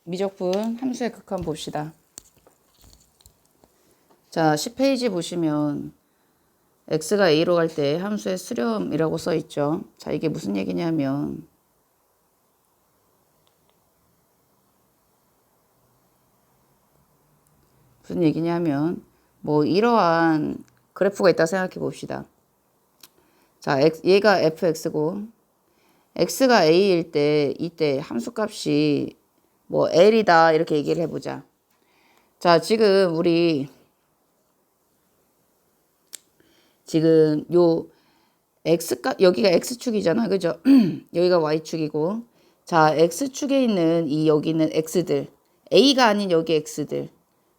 미적분 함수의 극한 봅시다. 자, 10페이지 보시면 x가 a로 갈 때 함수의 수렴이라고 써 있죠. 자, 이게 무슨 얘기냐면 뭐 이러한 그래프가 있다 생각해 봅시다. 자, 얘가 fx고 x가 a일 때 이때 함수값이 뭐 l이다 이렇게 얘기를 해보자. 자, 지금 우리 지금 요 x값 여기가 x축이잖아, 그죠? 여기가 y축이고, 자, x축에 있는 이 여기 있는 x들, a가 아닌 여기 x들,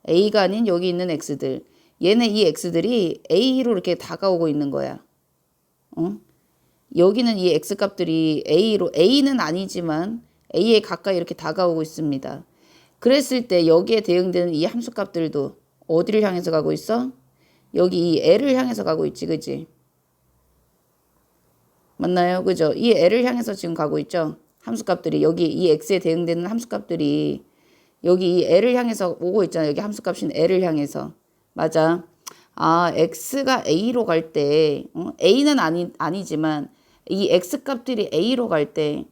a가 아닌 여기 있는 x들, 얘네 이 x들이 a로 이렇게 다가오고 있는 거야. 여기는 이 x값들이 a는 아니지만 a에 가까이 이렇게 다가오고 있습니다. 그랬을 때 여기에 대응되는 이 함수값들도 어디를 향해서 가고 있어? 여기 이 l을 향해서 가고 있지, 그지? 맞나요? 그죠? 이 l을 향해서 지금 가고 있죠? 함수값들이 여기 이 x에 대응되는 함수값들이 여기 이 l을 향해서 오고 있잖아요. 여기 함수값인 l을 향해서. 맞아. 아, x가 a로 갈 때, a는 아니지만 이 x값들이 a로 갈 때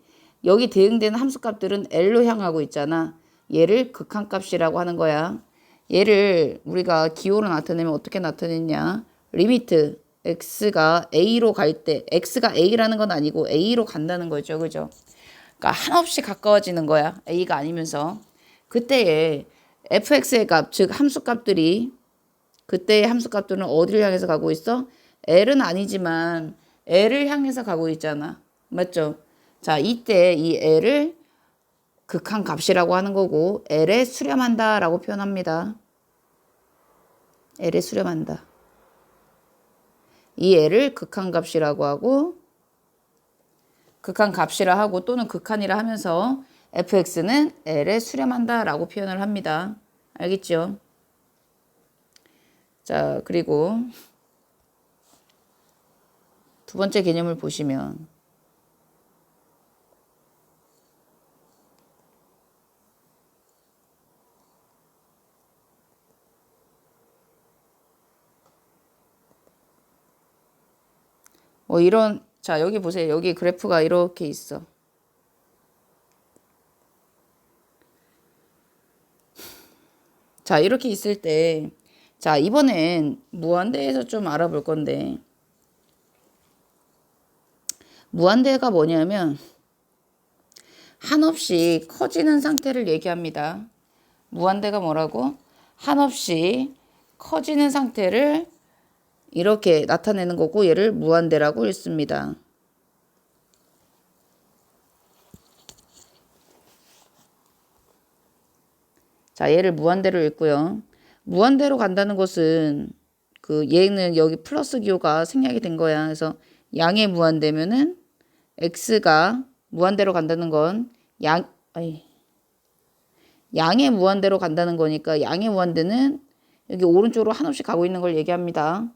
여기 대응되는 함수값들은 l로 향하고 있잖아. 얘를 극한값이라고 하는 거야. 얘를 우리가 기호로 나타내면 어떻게 나타내냐? 리미트 x가 a로 갈 때, x가 a라는 건 아니고 a로 간다는 거죠. 그죠? 그러니까 한없이 가까워지는 거야. a가 아니면서. 그때에 fx의 값, 즉 함수값들이 그때의 함수값들은 어디를 향해서 가고 있어? l은 아니지만 l을 향해서 가고 있잖아. 맞죠? 자, 이때 이 l을 극한값이라고 하는 거고 l에 수렴한다라고 표현합니다. l에 수렴한다. 이 l을 극한값이라고 하고 극한값이라 하고 또는 극한이라 하면서 fx는 l에 수렴한다라고 표현을 합니다. 알겠죠? 자, 그리고 두 번째 개념을 보시면 뭐 이런, 자, 여기 보세요. 여기 그래프가 이렇게 있어. 자, 이렇게 있을 때, 자, 이번엔 무한대에서 좀 알아볼 건데, 무한대가 뭐냐면 한없이 커지는 상태를 얘기합니다. 무한대가 뭐라고? 한없이 커지는 상태를 이렇게 나타내는 거고 얘를 무한대라고 읽습니다. 자, 얘를 무한대로 읽고요. 무한대로 간다는 것은 얘는 여기 플러스 기호가 생략이 된 거야. 그래서 양의 무한대면은 x가 무한대로 간다는 건 양의 무한대로 간다는 거니까 양의 무한대는 여기 오른쪽으로 한없이 가고 있는 걸 얘기합니다.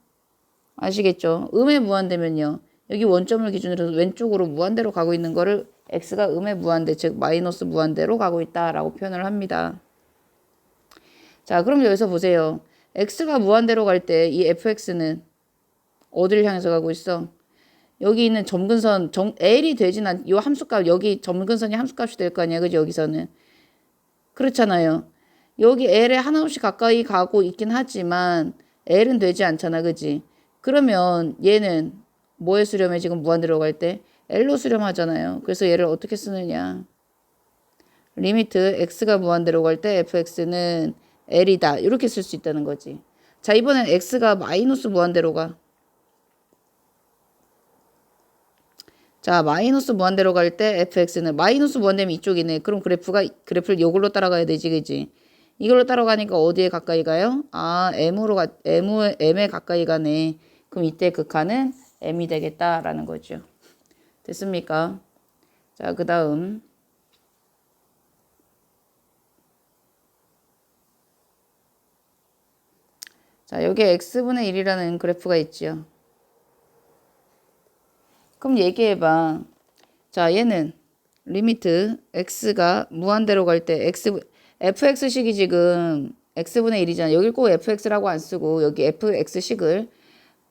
아시겠죠? 음의 무한대면요. 여기 원점을 기준으로 해서 왼쪽으로 무한대로 가고 있는 거를 x가 음의 무한대, 즉 마이너스 무한대로 가고 있다라고 표현을 합니다. 자, 그럼 여기서 보세요. x가 무한대로 갈 때 이 fx는 어디를 향해서 가고 있어? 여기 있는 점근선, l이 되진 이 함수값, 여기 점근선이 함수값이 될 거 아니야. 그죠? 여기서는. 그렇잖아요. 여기 l에 하나없이 가까이 가고 있긴 하지만 l은 되지 않잖아. 그지? 그러면 얘는 뭐에 수렴해? 지금 무한대로 갈 때? l로 수렴하잖아요. 그래서 얘를 어떻게 쓰느냐? 리미트 x가 무한대로 갈 때 fx는 l이다. 이렇게 쓸 수 있다는 거지. 자, 이번엔 x가 마이너스 무한대로 가. 자, 마이너스 무한대로 갈 때 fx는 마이너스 무한대면 이쪽이네. 그럼 그래프를 이걸로 따라가야 되지, 그지? 이걸로 따라가니까 어디에 가까이 가요? 아, m에 가까이 가네. 그럼 이때 극한은 m이 되겠다라는 거죠. 됐습니까? 자, 그 다음. 자, 여기에 x분의 1이라는 그래프가 있죠. 그럼 얘기해봐. 자, 얘는 리미트 x가 무한대로 갈 때 fx식이 지금 x분의 1이잖아. 여길 꼭 fx라고 안 쓰고 여기 fx식을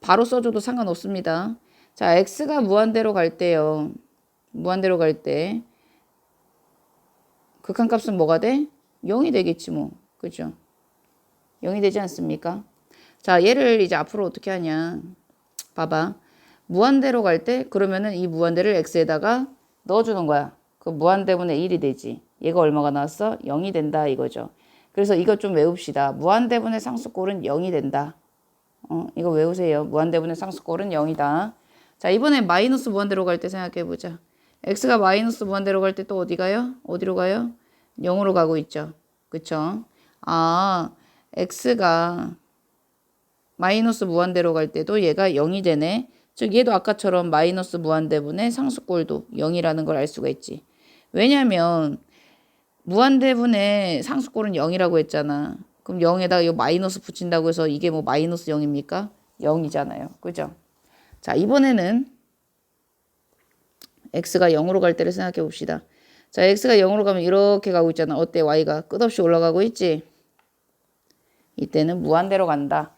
바로 써줘도 상관없습니다. 자, x가 무한대로 갈 때요. 무한대로 갈 때 극한값은 뭐가 돼? 0이 되겠지 뭐. 그죠? 0이 되지 않습니까? 자, 얘를 이제 앞으로 어떻게 하냐. 봐봐. 무한대로 갈 때 그러면은 이 무한대를 x에다가 넣어주는 거야. 그 무한대분의 1이 되지. 얘가 얼마가 나왔어? 0이 된다 이거죠. 그래서 이거 좀 외웁시다. 무한대분의 상수꼴은 0이 된다. 이거 외우세요. 무한대분의 상수꼴은 0이다. 자, 이번에 마이너스 무한대로 갈 때 생각해보자. x가 마이너스 무한대로 갈 때 또 어디 가요? 어디로 가요? 0으로 가고 있죠. 그쵸? 아, x가 마이너스 무한대로 갈 때도 얘가 0이 되네. 즉 얘도 아까처럼 마이너스 무한대분의 상수꼴도 0이라는 걸 알 수가 있지. 왜냐면 무한대분의 상수꼴은 0이라고 했잖아. 그럼 0에다가 이 마이너스 붙인다고 해서 이게 뭐 마이너스 0입니까? 0이잖아요. 그죠? 자, 이번에는 x가 0으로 갈 때를 생각해 봅시다. 자, x가 0으로 가면 이렇게 가고 있잖아. 어때? y가 끝없이 올라가고 있지? 이때는 무한대로 간다.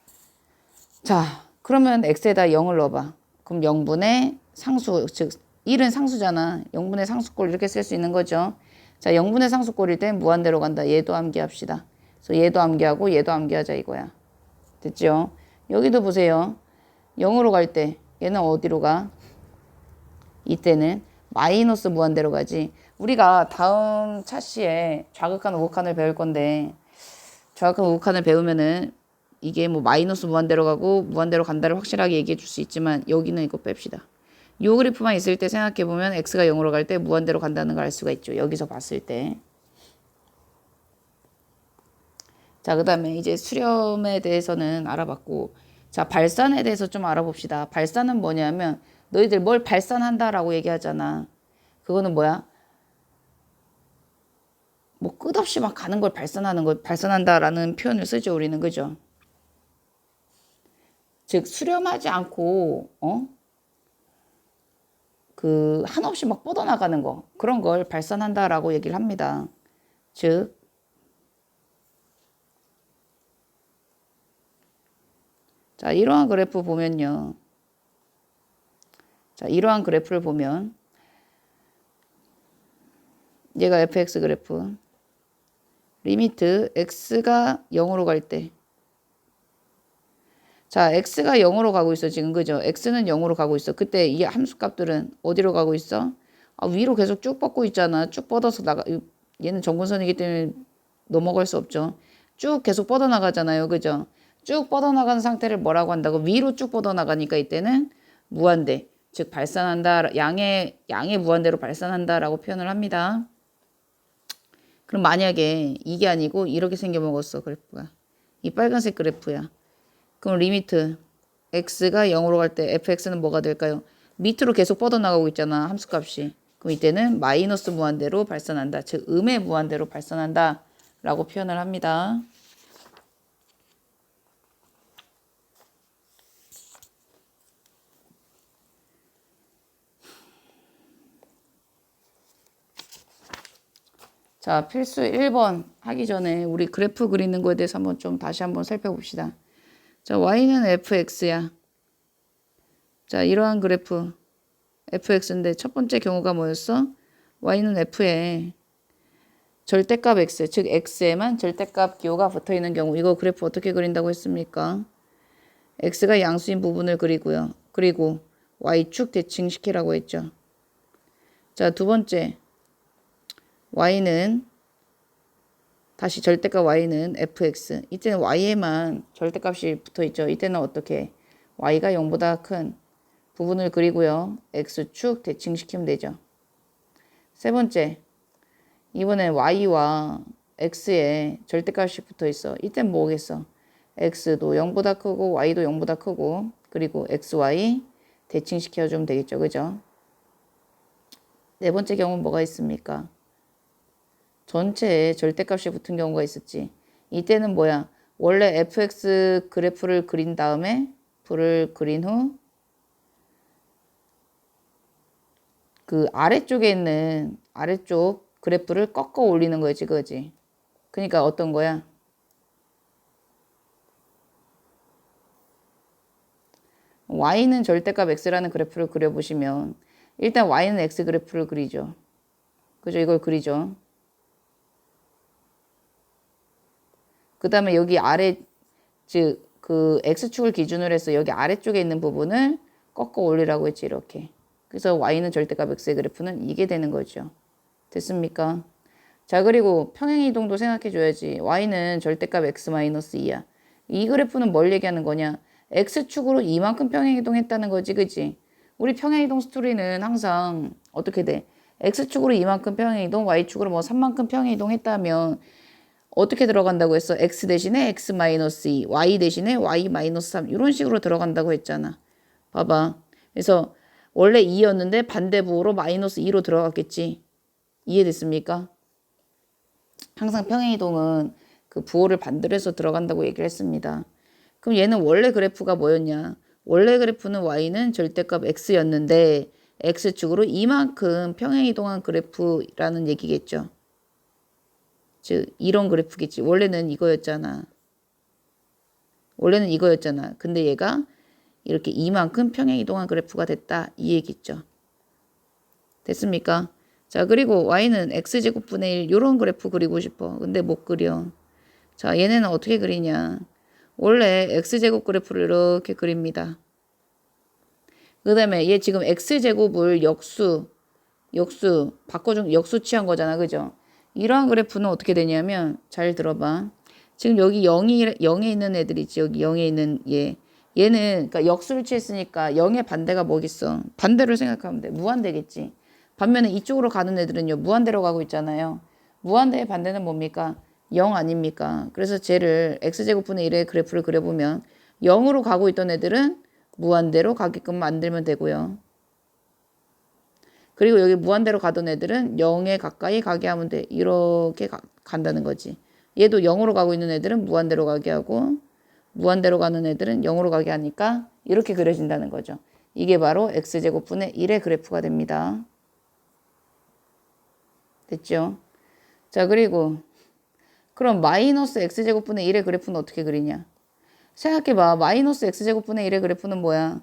자, 그러면 x에다 0을 넣어봐. 그럼 0분의 상수, 즉 1은 상수잖아. 0분의 상수꼴 이렇게 쓸 수 있는 거죠. 자, 0분의 상수꼴일 땐 무한대로 간다. 얘도 암기합시다. 그래서 얘도 암기하고 얘도 암기하자 이거야. 됐죠? 여기도 보세요. 0으로 갈 때 얘는 어디로 가? 이때는 마이너스 무한대로 가지. 우리가 다음 차시에 좌극한 우극한을 배울 건데 좌극한 우극한을 배우면은 이게 뭐 마이너스 무한대로 가고 무한대로 간다를 확실하게 얘기해 줄 수 있지만 여기는 이거 뺍시다. 이 그래프만 있을 때 생각해 보면 x가 0으로 갈 때 무한대로 간다는 걸 알 수가 있죠. 여기서 봤을 때. 자, 그 다음에 이제 수렴에 대해서는 알아봤고, 자, 발산에 대해서 좀 알아봅시다. 발산은 뭐냐면 너희들 뭘 발산한다라고 얘기하잖아. 그거는 뭐야? 뭐 끝없이 막 가는 걸 발산하는 걸 발산한다라는 표현을 쓰죠. 우리는. 그죠? 즉 수렴하지 않고 그 한없이 막 뻗어나가는 거 그런 걸 발산한다라고 얘기를 합니다. 즉 자, 이러한 그래프 보면요. 자, 이러한 그래프를 보면 얘가 fx 그래프 리미트 x가 0으로 갈 때 자, x가 0으로 가고 있어 지금. 그죠? x는 0으로 가고 있어. 그때 이 함수값들은 어디로 가고 있어? 아, 위로 계속 쭉 뻗고 있잖아. 쭉 뻗어서 나가. 얘는 정근선이기 때문에 넘어갈 수 없죠. 쭉 계속 뻗어나가잖아요. 그죠? 쭉 뻗어나가는 상태를 뭐라고 한다고? 위로 쭉 뻗어나가니까 이때는 무한대. 즉 발산한다. 양의 무한대로 발산한다라고 표현을 합니다. 그럼 만약에 이게 아니고 이렇게 생겨먹었어. 그래프가. 이 빨간색 그래프야. 그럼 리미트 x가 0으로 갈 때 fx는 뭐가 될까요? 밑으로 계속 뻗어나가고 있잖아. 함수값이. 그럼 이때는 마이너스 무한대로 발산한다. 즉 음의 무한대로 발산한다 라고 표현을 합니다. 자, 필수 1번 하기 전에 우리 그래프 그리는 거에 대해서 한번 좀 다시 한번 살펴봅시다. 자, y는 fx야. 자, 이러한 그래프 fx인데 첫 번째 경우가 뭐였어? y는 f에 절대값 x, 즉 x에만 절대값 기호가 붙어있는 경우. 이거 그래프 어떻게 그린다고 했습니까? x가 양수인 부분을 그리고요. 그리고 y축 대칭시키라고 했죠. 자, 두 번째 y는 다시 절대값 y는 fx. 이때는 y에만 절대값이 붙어있죠. 이때는 어떻게? y가 0보다 큰 부분을 그리고요. x축 대칭시키면 되죠. 세 번째, 이번엔 y와 x에 절대값이 붙어있어. 이때는 뭐겠어? x도 0보다 크고 y도 0보다 크고 그리고 xy 대칭시켜주면 되겠죠. 그죠? 네 번째 경우는 뭐가 있습니까? 전체에 절대값이 붙은 경우가 있었지. 이때는 뭐야? 원래 fx 그래프를 그린 다음에 불을 그린 후 그 아래쪽에 있는 아래쪽 그래프를 꺾어 올리는 거지, 그지? 그러니까 어떤 거야? y는 절대값 x라는 그래프를 그려보시면 일단 y는 x 그래프를 그리죠. 그죠? 이걸 그리죠. 그 다음에 여기 아래, 즉 그 x축을 기준으로 해서 여기 아래쪽에 있는 부분을 꺾어 올리라고 했지, 이렇게. 그래서 y는 절대값 x의 그래프는 이게 되는 거죠. 됐습니까? 자, 그리고 평행이동도 생각해 줘야지. y는 절대값 x-2야. 이 그래프는 뭘 얘기하는 거냐? x축으로 이만큼 평행이동했다는 거지, 그지? 우리 평행이동 스토리는 항상 어떻게 돼? x축으로 이만큼 평행이동, y축으로 뭐 3만큼 평행이동했다면 어떻게 들어간다고 했어? x 대신에 x-2, y 대신에 y-3 이런 식으로 들어간다고 했잖아. 봐봐. 그래서 원래 2였는데 반대부호로 -2로 들어갔겠지. 이해됐습니까? 항상 평행이동은 그 부호를 반대로 해서 들어간다고 얘기를 했습니다. 그럼 얘는 원래 그래프가 뭐였냐? 원래 그래프는 y는 절대값 x였는데 x축으로 이만큼 평행이동한 그래프라는 얘기겠죠. 즉 이런 그래프겠지. 원래는 이거였잖아. 근데 얘가 이렇게 이만큼 평행이동한 그래프가 됐다. 이 얘기죠. 됐습니까? 자, 그리고 y는 x제곱분의 1 이런 그래프 그리고 싶어. 근데 못 그려. 자, 얘네는 어떻게 그리냐. 원래 x제곱 그래프를 이렇게 그립니다. 그 다음에 얘 지금 x제곱을 역수 바꿔준 역수 취한 거잖아. 그죠? 이러한 그래프는 어떻게 되냐면 잘 들어봐. 지금 여기 0에 있는 애들이지. 여기 0에 있는 얘. 얘는 그러니까 역수를 취했으니까 0의 반대가 뭐겠어. 반대로 생각하면 돼. 무한대겠지. 반면에 이쪽으로 가는 애들은요. 무한대로 가고 있잖아요. 무한대의 반대는 뭡니까? 0 아닙니까? 그래서 쟤를 x제곱분의 1의 그래프를 그려보면 0으로 가고 있던 애들은 무한대로 가게끔 만들면 되고요. 그리고 여기 무한대로 가던 애들은 0에 가까이 가게 하면 돼. 이렇게 간다는 거지. 얘도 0으로 가고 있는 애들은 무한대로 가게 하고 무한대로 가는 애들은 0으로 가게 하니까 이렇게 그려진다는 거죠. 이게 바로 x제곱분의 1의 그래프가 됩니다. 됐죠? 자, 그리고 그럼 마이너스 x제곱분의 1의 그래프는 어떻게 그리냐? 생각해봐. 마이너스 x제곱분의 1의 그래프는 뭐야?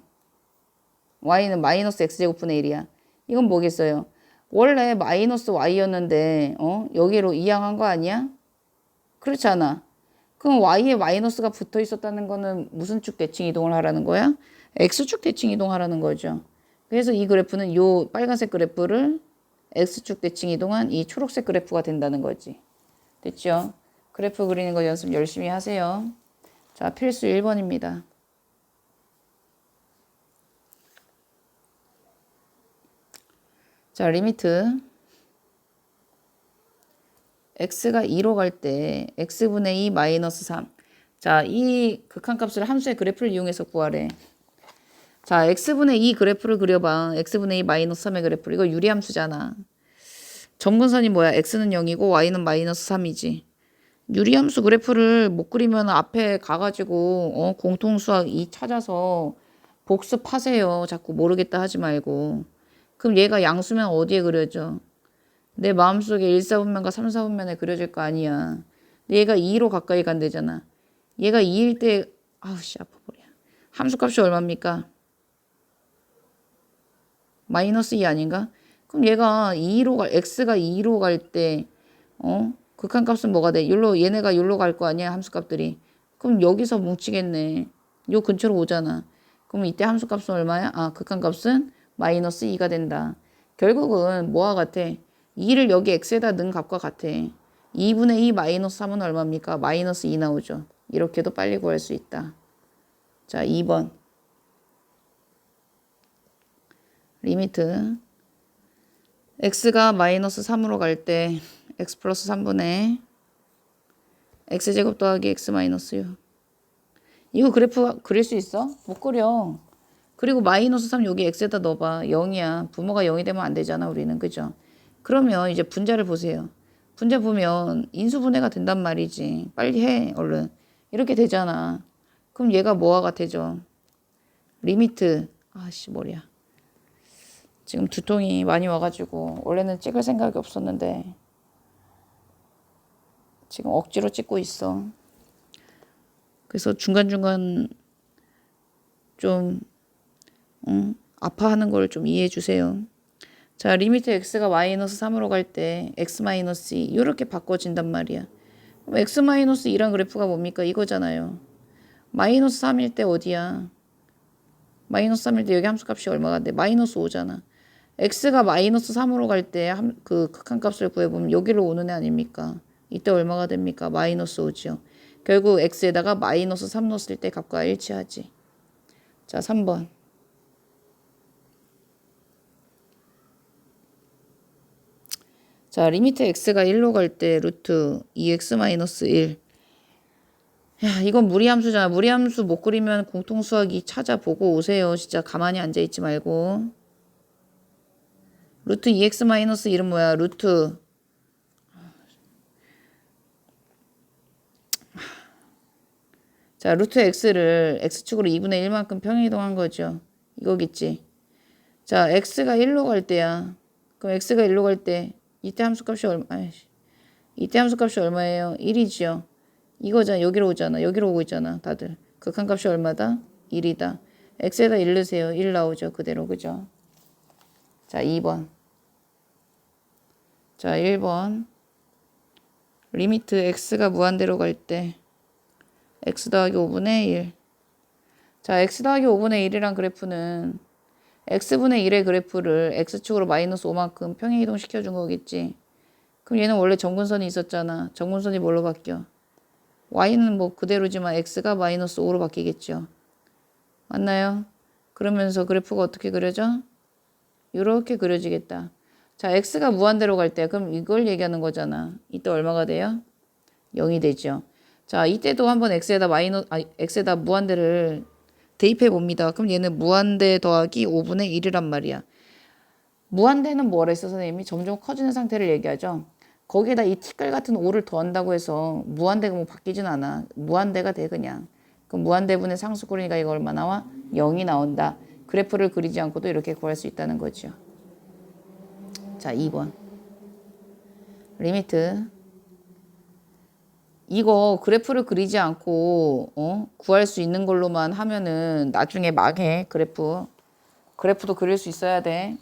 y는 마이너스 x제곱분의 1이야. 이건 뭐겠어요? 원래 마이너스 y였는데 여기로 이항한 거 아니야? 그렇지 않아. 그럼 y에 마이너스가 붙어 있었다는 거는 무슨 축 대칭 이동을 하라는 거야? x축 대칭 이동하라는 거죠. 그래서 이 그래프는 요 빨간색 그래프를 x축 대칭 이동한 이 초록색 그래프가 된다는 거지. 됐죠? 그래프 그리는 거 연습 열심히 하세요. 자, 필수 1번입니다. 자, 리미트 x가 2로 갈 때 x분의 2 마이너스 3. 자, 이 극한값을 함수의 그래프를 이용해서 구하래. 자, x분의 2 그래프를 그려봐. x분의 2 마이너스 3의 그래프. 이거 유리함수잖아. 점근선이 뭐야? x는 0이고 y는 마이너스 3이지. 유리함수 그래프를 못 그리면 앞에 가가지고 공통수학 2 찾아서 복습하세요. 자꾸 모르겠다 하지 말고. 그럼 얘가 양수면 어디에 그려져? 내 마음속에 1, 4분면과 3, 4분면에 그려질 거 아니야. 근데 얘가 2로 가까이 간대잖아. 얘가 2일 때 아우씨 아파버려. 함수값이 얼마입니까? 마이너스 2 아닌가? 그럼 얘가 2로 x가 2로 갈 때 극한값은 뭐가 돼? 얘네가 여기로 갈 거 아니야, 함수값들이. 그럼 여기서 뭉치겠네. 요 근처로 오잖아. 그럼 이때 함수값은 얼마야? 극한값은 마이너스 2가 된다. 결국은 뭐와 같아? 2를 여기 x에다 넣은 값과 같아. 2분의 2 마이너스 3은 얼마입니까? 마이너스 2 나오죠. 이렇게도 빨리 구할 수 있다. 자, 2번. 리미트. x가 마이너스 3으로 갈 때 x 플러스 3분의 x제곱 더하기 x 마이너스 6. 이거 그래프 그릴 수 있어? 못 그려. 그리고 마이너스 3 여기 x에다 넣어봐. 0이야. 부모가 0이 되면 안 되잖아, 우리는. 그죠? 그러면 이제 분자를 보세요. 분자 보면 인수분해가 된단 말이지. 빨리 해, 얼른. 이렇게 되잖아. 그럼 얘가 뭐와 같아져? 리미트. 아씨, 머리야. 지금 두통이 많이 와가지고 원래는 찍을 생각이 없었는데 지금 억지로 찍고 있어. 그래서 중간중간 좀 아파하는 걸 좀 이해해 주세요. 자, 리미트 x가 마이너스 3으로 갈 때 x 마이너스 2 이렇게 바꿔진단 말이야. 그럼 x 마이너스 2란 그래프가 뭡니까? 이거잖아요. 마이너스 3일 때 어디야? 마이너스 3일 때 여기 함수값이 얼마가 돼? 마이너스 5잖아. x가 마이너스 3으로 갈 때 그 극한값을 구해보면 여기로 오는 애 아닙니까? 이때 얼마가 됩니까? 마이너스 5지요. 결국 x에다가 마이너스 3 넣었을 때 값과 일치하지. 자, 3번. 자, 리미트 x가 1로 갈 때 루트 2x 마이너스 1. 야, 이건 무리함수잖아. 무리함수 못 그리면 공통수학이 찾아보고 오세요. 진짜 가만히 앉아있지 말고. 루트 2x 마이너스 1은 뭐야? 루트. 자, 루트 x를 x축으로 2분의 1만큼 평행이동한 거죠. 이거겠지. 자, x가 1로 갈 때야. 그럼 x가 1로 갈 때 이때 함수값이 얼마? 이때 함수값이 얼마예요? 1이지요. 이거잖아. 여기로 오잖아. 여기로 오고 있잖아. 다들. 극한값이 얼마다? 1이다. x에다 1 넣으세요. 1 나오죠. 그대로. 그죠? 자, 2번. 자, 1번. 리미트 x가 무한대로 갈 때 x 더하기 5분의 1. 자, x 더하기 5분의 1이란 그래프는 x분의 1의 그래프를 x축으로 마이너스 5만큼 평행이동 시켜준 거겠지. 그럼 얘는 원래 정근선이 있었잖아. 정근선이 뭘로 바뀌어? y는 뭐 그대로지만 x가 마이너스 5로 바뀌겠죠. 맞나요? 그러면서 그래프가 어떻게 그려져? 이렇게 그려지겠다. 자, x가 무한대로 갈 때 그럼 이걸 얘기하는 거잖아. 이때 얼마가 돼요? 0이 되죠. 자, 이때도 한번 x에다 무한대를 대입해 봅니다. 그럼 얘는 무한대 더하기 5분의 1이란 말이야. 무한대는 뭐라 했어, 선생님이? 점점 커지는 상태를 얘기하죠. 거기에다 이 티끌 같은 5를 더한다고 해서 무한대가 뭐 바뀌진 않아. 무한대가 돼, 그냥. 그럼 무한대분의 상수 그러니까 이거 얼마 나와? 0이 나온다. 그래프를 그리지 않고도 이렇게 구할 수 있다는 거죠. 자, 2번. 리미트. 이거 그래프를 그리지 않고 구할 수 있는 걸로만 하면은 나중에 망해. 그래프도 그릴 수 있어야 돼.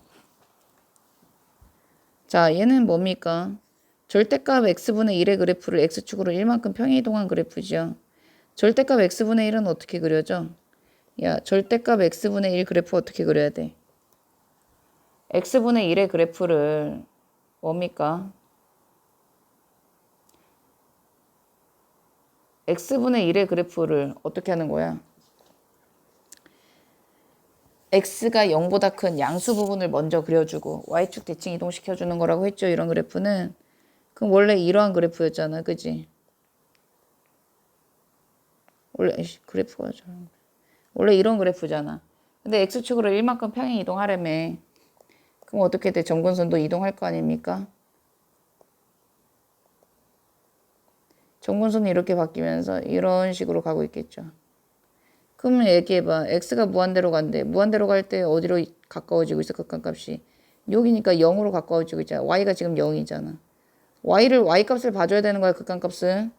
자, 얘는 뭡니까? 절대값 x분의 1의 그래프를 x축으로 1만큼 평행이동한 그래프죠. 절대값 x분의 1은 어떻게 그려져? 야, 절대값 x분의 1 그래프 어떻게 그려야 돼? x분의 1의 그래프를 뭡니까? x분의 1의 그래프를 어떻게 하는 거야? x가 0보다 큰 양수 부분을 먼저 그려주고 y축 대칭 이동시켜주는 거라고 했죠. 이런 그래프는. 그럼 원래 이러한 그래프였잖아. 그지? 원래 이런 그래프잖아. 근데 x축으로 1만큼 평행 이동하려면 그럼 어떻게 돼? 점근선도 이동할 거 아닙니까? 점근선이 이렇게 바뀌면서 이런 식으로 가고 있겠죠. 그러면 얘기해봐. x가 무한대로 간대. 무한대로 갈 때 어디로 가까워지고 있어? 극한값이. 여기니까 0으로 가까워지고 있잖아. y가 지금 0이잖아. y값을 봐줘야 되는 거야. 극한값은.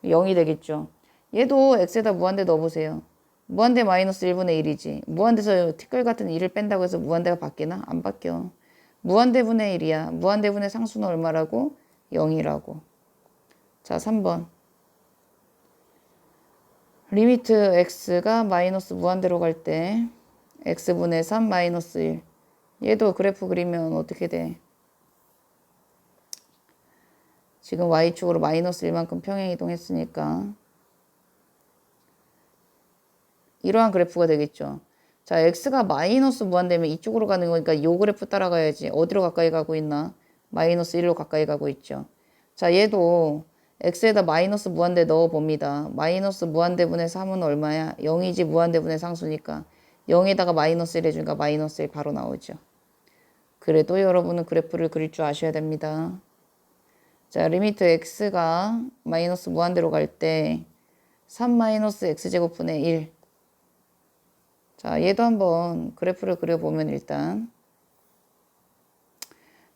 0이 되겠죠. 얘도 x에다 무한대 넣어보세요. 무한대 마이너스 1분의 1이지. 무한대에서 티끌 같은 1을 뺀다고 해서 무한대가 바뀌나? 안 바뀌어. 무한대분의 1이야. 무한대분의 상수는 얼마라고? 0이라고. 자, 3번. 리미트 x가 마이너스 무한대로 갈 때 x분의 3 마이너스 1. 얘도 그래프 그리면 어떻게 돼? 지금 y축으로 마이너스 1만큼 평행 이동했으니까 이러한 그래프가 되겠죠. 자, x가 마이너스 무한대면 이쪽으로 가는 거니까 이 그래프 따라가야지. 어디로 가까이 가고 있나? 마이너스 1로 가까이 가고 있죠. 자, 얘도 x에다 마이너스 무한대 넣어봅니다. 마이너스 무한대분의 3은 얼마야? 0이지. 무한대분의 상수니까 0에다가 마이너스 1 해주니까 마이너스 1 바로 나오죠. 그래도 여러분은 그래프를 그릴 줄 아셔야 됩니다. 자, 리미트 x가 마이너스 무한대로 갈 때 3 마이너스 x제곱분의 1. 자, 얘도 한번 그래프를 그려보면 일단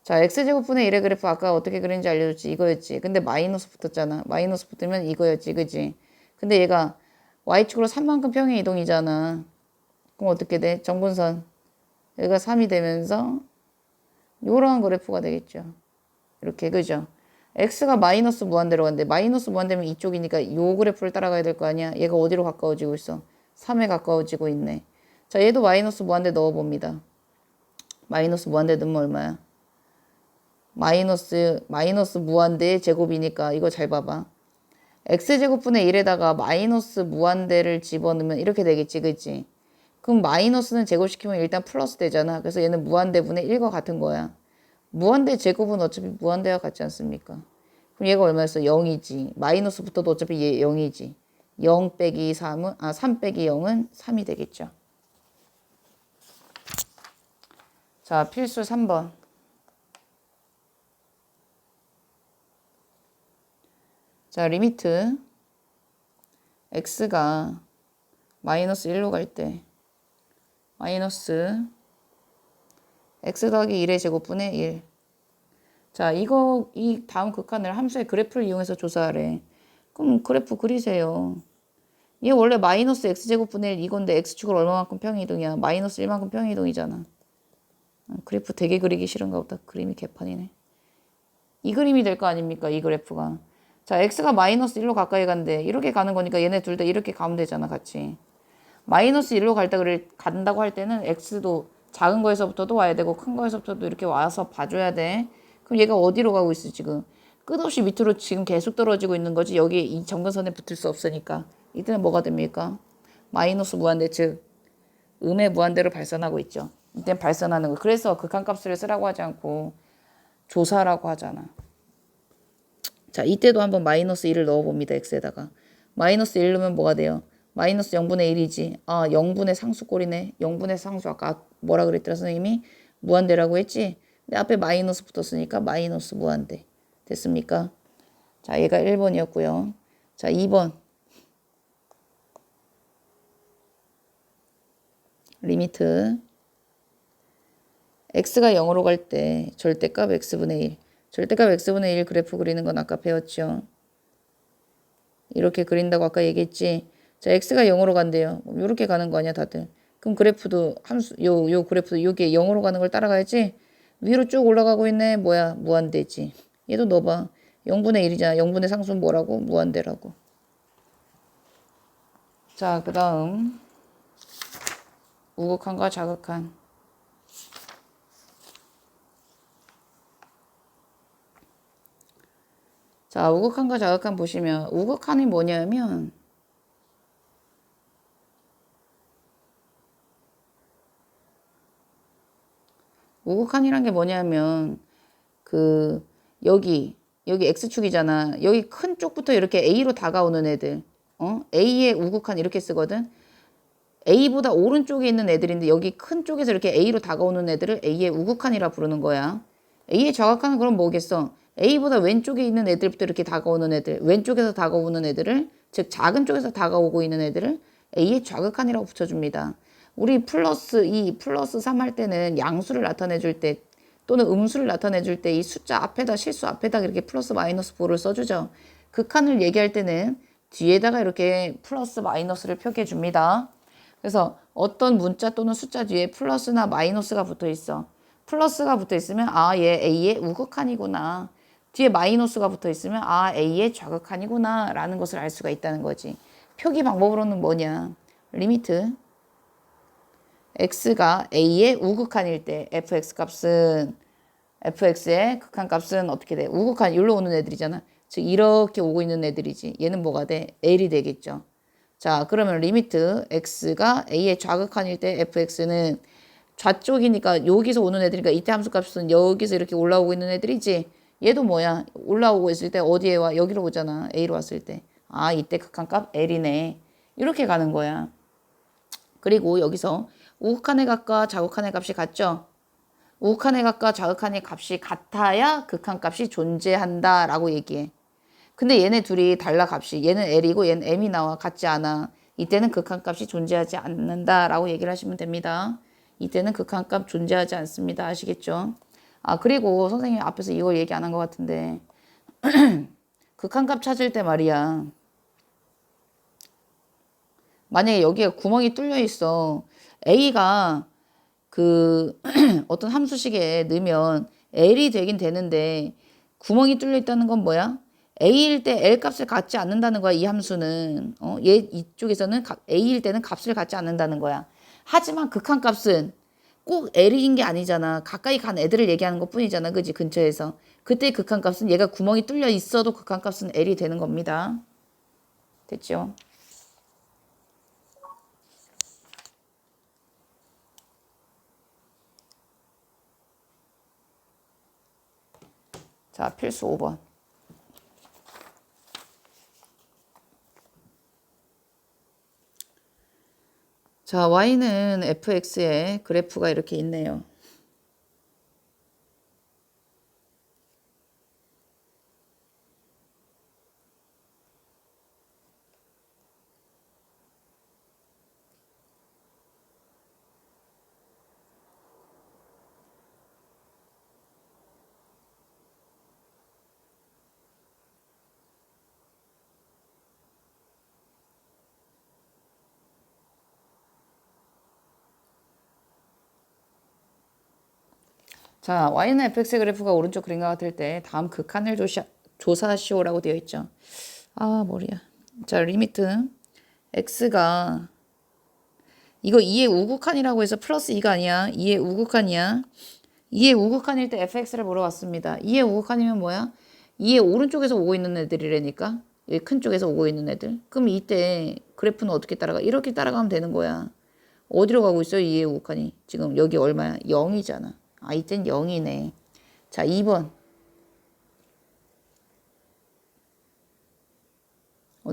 자, x제곱분의 1의 그래프 아까 어떻게 그린지 알려줬지? 이거였지. 근데 마이너스 붙었잖아. 마이너스 붙으면 이거였지. 그지? 근데 얘가 y축으로 3만큼 평행 이동이잖아. 그럼 어떻게 돼? 정분선. 여기가 3이 되면서 요런 그래프가 되겠죠. 이렇게, 그죠? x가 마이너스 무한대로 간대. 마이너스 무한대면 이쪽이니까 요 그래프를 따라가야 될 거 아니야? 얘가 어디로 가까워지고 있어? 3에 가까워지고 있네. 자, 얘도 마이너스 무한대 넣어봅니다. 마이너스 무한대 넣으면 얼마야? 마이너스 무한대의 제곱이니까 이거 잘 봐봐. x제곱분의 1에다가 마이너스 무한대를 집어넣으면 이렇게 되겠지, 그치? 그럼 마이너스는 제곱시키면 일단 플러스 되잖아. 그래서 얘는 무한대분의 1과 같은 거야. 무한대 제곱은 어차피 무한대와 같지 않습니까? 그럼 얘가 얼마였어? 0이지. 마이너스부터도 어차피 얘 0이지. 0 빼기 3은, 3 빼기 0은 3이 되겠죠. 자, 필수 3번. 자, 리미트 x가 마이너스 1로 갈 때 마이너스 x 더하기 1의 제곱분의 1. 자, 이 다음 극한을 함수의 그래프를 이용해서 조사하래. 그럼 그래프 그리세요. 얘 원래 마이너스 x제곱분의 1 이건데 x축을 얼마만큼 평행이동이야? 마이너스 1만큼 평행이동이잖아. 그래프 되게 그리기 싫은가 보다. 그림이 개판이네. 이 그림이 될 거 아닙니까? 이 그래프가. 자, x가 마이너스 1로 가까이 간대. 이렇게 가는 거니까 얘네 둘 다 이렇게 가면 되잖아, 같이. 마이너스 1로 간다고 할 때는 x도 작은 거에서부터도 와야 되고 큰 거에서부터도 이렇게 와서 봐줘야 돼. 그럼 얘가 어디로 가고 있어, 지금? 끝없이 밑으로 지금 계속 떨어지고 있는 거지. 여기 이 정근선에 붙을 수 없으니까. 이때는 뭐가 됩니까? 마이너스 무한대, 즉 음의 무한대로 발산하고 있죠. 이때는 발산하는 거. 그래서 극한값을 쓰라고 하지 않고 조사라고 하잖아. 자, 이때도 한번 마이너스 1을 넣어봅니다. x에다가. 마이너스 1 넣으면 뭐가 돼요? 마이너스 0분의 1이지. 0분의 상수꼴이네. 0분의 상수 아까 뭐라 그랬더라 선생님이? 무한대라고 했지? 근데 앞에 마이너스 붙었으니까 마이너스 무한대. 됐습니까? 자, 얘가 1번이었고요. 자, 2번. 리미트. x가 0으로 갈 때 절대값 x분의 1. 절대값 x분의 1 그래프 그리는 건 아까 배웠죠. 이렇게 그린다고 아까 얘기했지. 자, x가 0으로 간대요. 이렇게 가는 거 아니야, 다들. 그럼 그래프도 요 그래프도 요게 0으로 가는 걸 따라가야지. 위로 쭉 올라가고 있네. 뭐야? 무한대지. 얘도 넣어봐. 0분의 1이잖아. 0분의 상수는 뭐라고? 무한대라고. 자, 그 다음 우극한과 자극한. 자, 우극한과 자극한 보시면 우극한이 뭐냐면 우극한이란 게 뭐냐면 그 여기 x축이잖아. 여기 큰 쪽부터 이렇게 a로 다가오는 애들. a의 우극한 이렇게 쓰거든. a보다 오른쪽에 있는 애들인데 여기 큰 쪽에서 이렇게 a로 다가오는 애들을 a의 우극한이라 부르는 거야. a의 좌극한은 그럼 뭐겠어? a보다 왼쪽에 있는 애들부터 이렇게 다가오는 애들, 왼쪽에서 다가오는 애들을, 즉 작은 쪽에서 다가오고 있는 애들을 a의 좌극한이라고 붙여줍니다. 우리 플러스 2, 플러스 3 할 때는 양수를 나타내줄 때 또는 음수를 나타내줄 때 이 숫자 앞에다 실수 앞에다 이렇게 플러스 마이너스 5를 써주죠. 극한을 얘기할 때는 뒤에다가 이렇게 플러스 마이너스를 표기해 줍니다. 그래서 어떤 문자 또는 숫자 뒤에 플러스나 마이너스가 붙어 있어. 플러스가 붙어 있으면 얘 A의 우극한이구나. 뒤에 마이너스가 붙어 있으면 A의 좌극한이구나 라는 것을 알 수가 있다는 거지. 표기 방법으로는 뭐냐? 리미트 x가 A의 우극한일 때 fx의 극한값은 어떻게 돼? 우극한 여기로 오는 애들이잖아. 즉 이렇게 오고 있는 애들이지. 얘는 뭐가 돼? L이 되겠죠. 자, 그러면 리미트 x가 a의 좌극한일 때 fx는 좌쪽이니까 여기서 오는 애들이니까 이때 함수값은 여기서 이렇게 올라오고 있는 애들이지. 얘도 뭐야? 올라오고 있을 때 어디에 와? 여기로 오잖아. a로 왔을 때. 이때 극한값 l이네. 이렇게 가는 거야. 그리고 여기서 우극한의 값과 좌극한의 값이 같죠? 우극한의 값과 좌극한의 값이 같아야 극한값이 존재한다라고 얘기해. 근데 얘네 둘이 달라 값이. 얘는 L이고 얘는 M이 나와. 같지 않아. 이때는 극한값이 존재하지 않는다라고 얘기를 하시면 됩니다. 이때는 극한값 존재하지 않습니다. 아시겠죠? 아, 그리고 선생님 앞에서 이거 얘기 안 한 것 같은데 극한값 찾을 때 말이야. 만약에 여기에 구멍이 뚫려 있어. A가 그 어떤 함수식에 넣으면 L이 되긴 되는데 구멍이 뚫려 있다는 건 뭐야? A일 때 L 값을 갖지 않는다는 거야. 이 함수는. 얘 이쪽에서는 A일 때는 값을 갖지 않는다는 거야. 하지만 극한값은 꼭 L인 게 아니잖아. 가까이 간 애들을 얘기하는 것 뿐이잖아. 그지? 근처에서. 그때 극한값은 얘가 구멍이 뚫려 있어도 극한값은 L이 되는 겁니다. 됐죠? 자, 필수 5번. 자, y는 fx의 그래프가 이렇게 있네요. 자, y는 fx의 그래프가 오른쪽 그림과 같을 때 다음 극한을 조사하시오라고 되어 있죠. 아, 머리야. 자, 리미트 x가 이거 2의 우극한이라고 해서 플러스 2가 아니야. 2의 우극한이야. 2의 우극한일 때 fx를 물어봤습니다. 2의 우극한이면 뭐야? 2의 오른쪽에서 오고 있는 애들이라니까. 여기 큰 쪽에서 오고 있는 애들. 그럼 이때 그래프는 어떻게 따라가? 이렇게 따라가면 되는 거야. 어디로 가고 있어요? 2의 우극한이. 지금 여기 얼마야? 0이잖아. 아, 이땐 0이네. 자, 2번.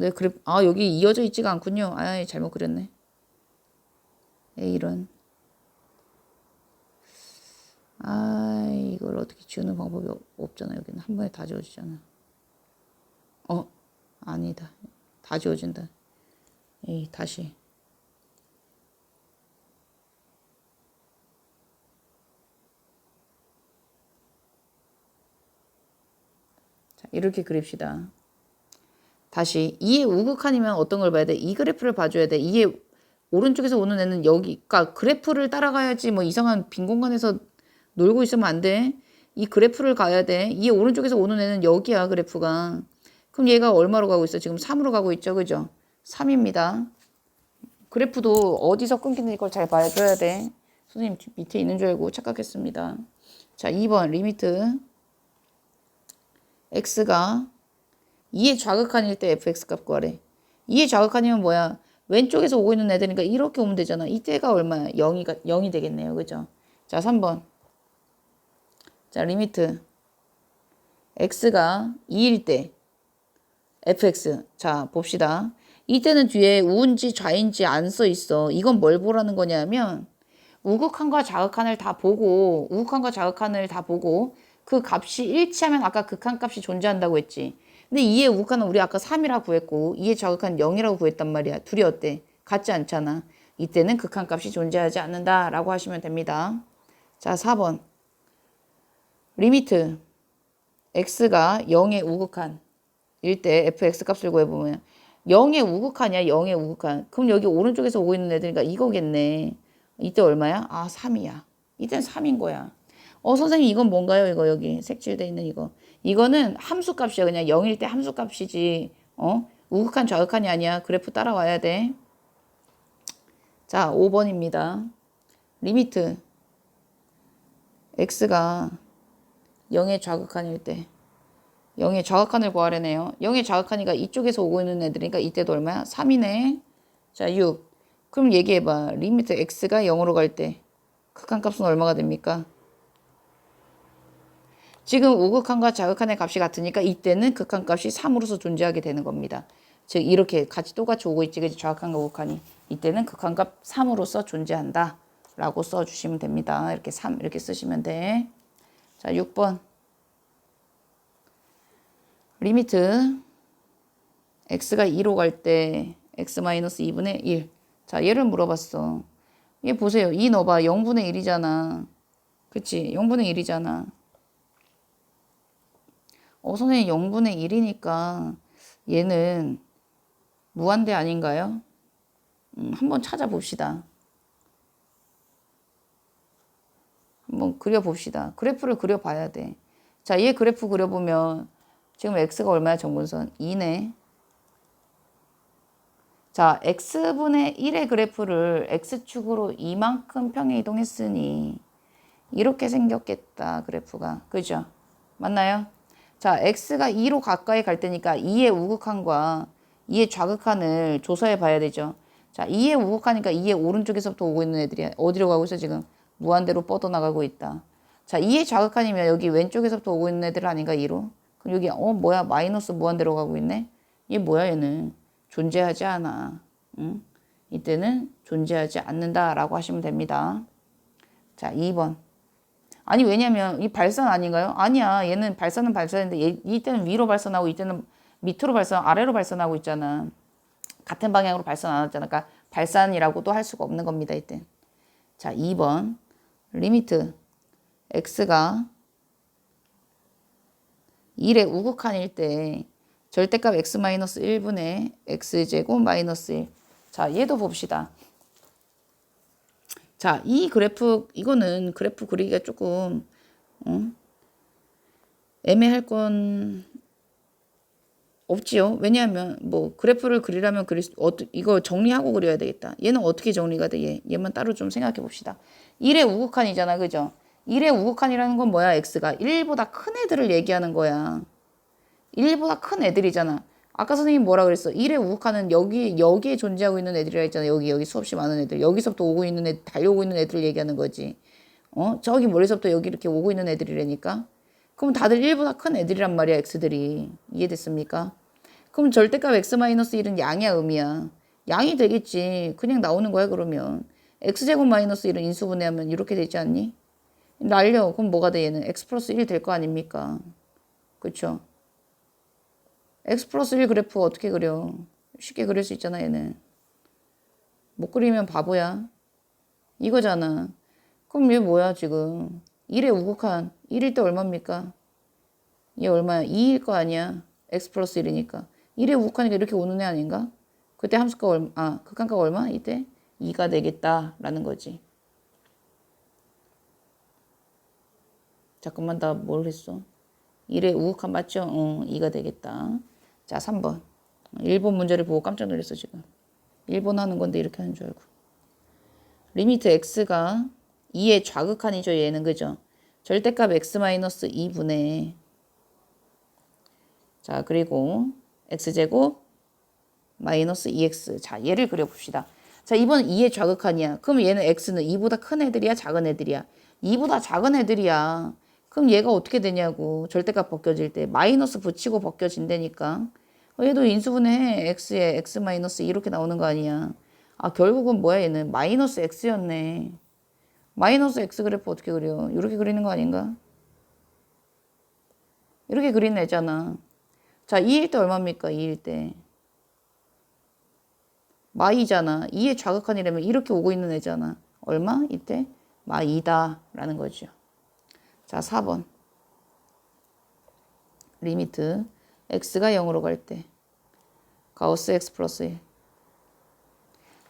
내 그래프, 아, 여기 이어져 있지가 않군요. 아, 잘못 그렸네. 에이, 이런. 아, 이걸 어떻게 지우는 방법이 없잖아. 여기는 한 번에 다 지워지잖아. 아니다. 다 지워진다. 에이, 다시. 자, 이렇게 그립시다. 다시 2의 우극한이면 어떤 걸 봐야 돼? 이 그래프를 봐줘야 돼. 2의 오른쪽에서 오는 애는 여기, 그러니까 그래프를 따라가야지 뭐 이상한 빈 공간에서 놀고 있으면 안 돼. 이 그래프를 가야 돼. 2의 오른쪽에서 오는 애는 여기야, 그래프가. 그럼 얘가 얼마로 가고 있어? 지금 3으로 가고 있죠, 그죠? 3입니다. 그래프도 어디서 끊기는지 이걸 잘 봐줘야 돼. 선생님 밑에 있는 줄 알고 착각했습니다. 자, 2번 리미트 x가 2의 좌극한일 때 fx 값 구하래. 2의 좌극한이면 뭐야? 왼쪽에서 오고 있는 애들이니까 이렇게 오면 되잖아. 이때가 얼마야? 0이 되겠네요. 그죠? 자, 3번. 자, 리미트 x가 2일 때 fx. 자, 봅시다. 이때는 뒤에 우인지 좌인지 안 써 있어. 이건 뭘 보라는 거냐면 우극한과 좌극한을 다 보고 그 값이 일치하면 아까 극한값이 존재한다고 했지. 근데 2의 우극한은 우리 아까 3이라고 구했고 2의 좌극한은 0이라고 구했단 말이야. 둘이 어때? 같지 않잖아. 이때는 극한값이 존재하지 않는다라고 하시면 됩니다. 자, 4번. 리미트 x가 0의 우극한일 때 fx 값을 구해보면 0의 우극한이야. 0의 우극한. 그럼 여기 오른쪽에서 오고 있는 애들이니까 이거겠네. 이때 얼마야? 아, 3이야. 이땐 3인 거야. 선생님 이건 뭔가요? 이거 여기 색칠돼 있는 이거. 이거는 함수값이야. 그냥 0일 때 함수값이지. 우극한 좌극한이 아니야. 그래프 따라와야 돼. 자, 5번입니다. 리미트 x가 0의 좌극한일 때 0의 좌극한을 구하려네요. 0의 좌극한이가 이쪽에서 오고 있는 애들이니까 이때도 얼마야? 3이네. 자, 6. 그럼 얘기해봐. 리미트 x가 0으로 갈 때 극한값은 얼마가 됩니까? 지금 우극한과 좌극한의 값이 같으니까 이때는 극한값이 3으로서 존재하게 되는 겁니다. 즉 이렇게 같이 똑같이 오고 있지. 그치? 좌극한과 우극한이. 이때는 극한값 3으로서 존재한다. 라고 써주시면 됩니다. 이렇게 3 이렇게 쓰시면 돼. 자, 6번. 리미트 x가 2로 갈 때 x-2분의 1. 자, 얘를 물어봤어. 얘 보세요. 2 넣어봐. 0분의 1이잖아. 그치? 0분의 1이잖아. 선생님 0분의 1이니까 얘는 무한대 아닌가요? 한번 찾아봅시다. 한번 그려봅시다. 그래프를 그려봐야 돼. 자, 얘 그래프 그려보면 지금 x가 얼마야? 정분선 2네. 자, x분의 1의 그래프를 x축으로 이만큼 평행 이동했으니 이렇게 생겼겠다. 그래프가. 그죠? 맞나요? 자, x가 2로 가까이 갈 때니까 2의 우극한과 2의 좌극한을 조사해 봐야 되죠. 자, 2의 우극하니까 2의 오른쪽에서부터 오고 있는 애들이 어디로 가고 있어 지금? 무한대로 뻗어나가고 있다. 자, 2의 좌극한이면 여기 왼쪽에서부터 오고 있는 애들 아닌가 2로? 그럼 여기 뭐야? 마이너스 무한대로 가고 있네? 얘 뭐야 얘는? 존재하지 않아. 응? 이때는 존재하지 않는다라고 하시면 됩니다. 자, 2번. 아니 왜냐면 이 발산 아닌가요? 아니야. 얘는 발산은 발산인데 이때는 위로 발산하고 이때는 밑으로 발산, 아래로 발산하고 있잖아. 같은 방향으로 발산 안 하잖아. 그러니까 발산이라고도 할 수가 없는 겁니다. 이때. 자, 2번. 리미트 x가 1의 우극한일 때 절대값 x-1분의 x제곱 마이너스 1. 자, 얘도 봅시다. 자, 이 그래프, 이거는 그래프 그리기가 조금 애매할 건 없지요. 왜냐하면 뭐 그래프를 그리려면 이거 정리하고 그려야 되겠다. 얘는 어떻게 정리가 돼? 얘만 따로 좀 생각해 봅시다. 1의 우극한이잖아. 그죠? 1의 우극한이라는 건 뭐야? x가 1보다 큰 애들을 얘기하는 거야. 1보다 큰 애들이잖아. 아까 선생님 뭐라 그랬어? 1의 우극한은 여기에 존재하고 있는 애들이라 했잖아. 여기 수없이 많은 애들. 여기서부터 오고 있는 애들, 달려오고 있는 애들을 얘기하는 거지. 저기 멀리서부터 여기 이렇게 오고 있는 애들이라니까. 그럼 다들 1보다 큰 애들이란 말이야, x들이. 이해됐습니까? 그럼 절대값 x-1은 양이야, 음이야? 양이 되겠지. 그냥 나오는 거야, 그러면. x제곱 마이너스 1은 인수분해하면 이렇게 되지 않니? 날려. 그럼 뭐가 돼, 얘는? x 플러스 1 될 거 아닙니까? 그쵸? x 플러스 1 그래프 어떻게 그려? 쉽게 그릴 수 있잖아, 얘는. 못 그리면 바보야. 이거잖아. 그럼 얘 뭐야, 지금? 1의 우극한. 1일 때 얼마입니까? 얘 얼마야? 2일 거 아니야? x 플러스 1이니까. 1의 우극하니까 이렇게 오는 애 아닌가? 그때 함수값 얼마? 극한값 얼마? 이때? 2가 되겠다라는 거지. 잠깐만, 나 뭘 했어? 1의 우극한 맞죠? 2가 되겠다. 자, 3번. 일본 문제를 보고 깜짝 놀랐어, 지금. 일본 하는 건데 이렇게 하는 줄 알고. 리미트 x가 2의 좌극한이죠, 얘는. 그죠? 절대값 x-2분의 자, 그리고 x제곱 마이너스 2x. 자, 얘를 그려봅시다. 자, 이번 2의 좌극한이야. 그럼 얘는 x는 2보다 큰 애들이야? 작은 애들이야? 2보다 작은 애들이야. 그럼 얘가 어떻게 되냐고. 절대값 벗겨질 때. 마이너스 붙이고 벗겨진다니까. 얘도 인수분해. x에 x 마이너스 이렇게 나오는 거 아니야. 아, 결국은 뭐야 얘는. 마이너스 x였네. 마이너스 x 그래프 어떻게 그려? 이렇게 그리는 거 아닌가? 이렇게 그리는 애잖아. 자, 2일 때 얼마입니까? 2일 때. 마이잖아. 2의 좌극한이라면 이렇게 오고 있는 애잖아. 얼마? 이때? 마2다 라는 거죠. 자, 4번. 리미트 x가 0으로 갈 때 가우스 x 플러스 1.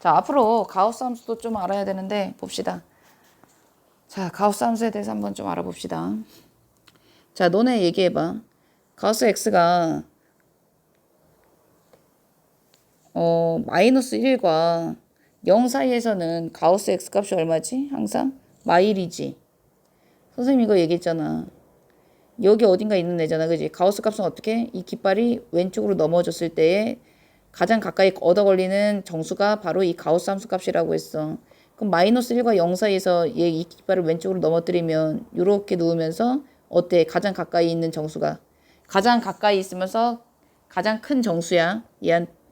자, 앞으로 가우스 함수도 좀 알아야 되는데 봅시다. 자, 가우스 함수에 대해서 한번 좀 알아봅시다. 자, 너네 얘기해봐. 가우스 x가 마이너스 1과 0 사이에서는 가우스 x 값이 얼마지? 항상 마1이지. 선생님 이거 얘기했잖아. 여기 어딘가 있는 애잖아. 그지? 가우스 값은 어떻게? 이 깃발이 왼쪽으로 넘어졌을 때에 가장 가까이 얻어 걸리는 정수가 바로 이 가우스 함수 값이라고 했어. 그럼 마이너스 1과 0 사이에서 이 깃발을 왼쪽으로 넘어뜨리면 이렇게 누우면서 어때? 가장 가까이 있는 정수가. 가장 가까이 있으면서 가장 큰 정수야.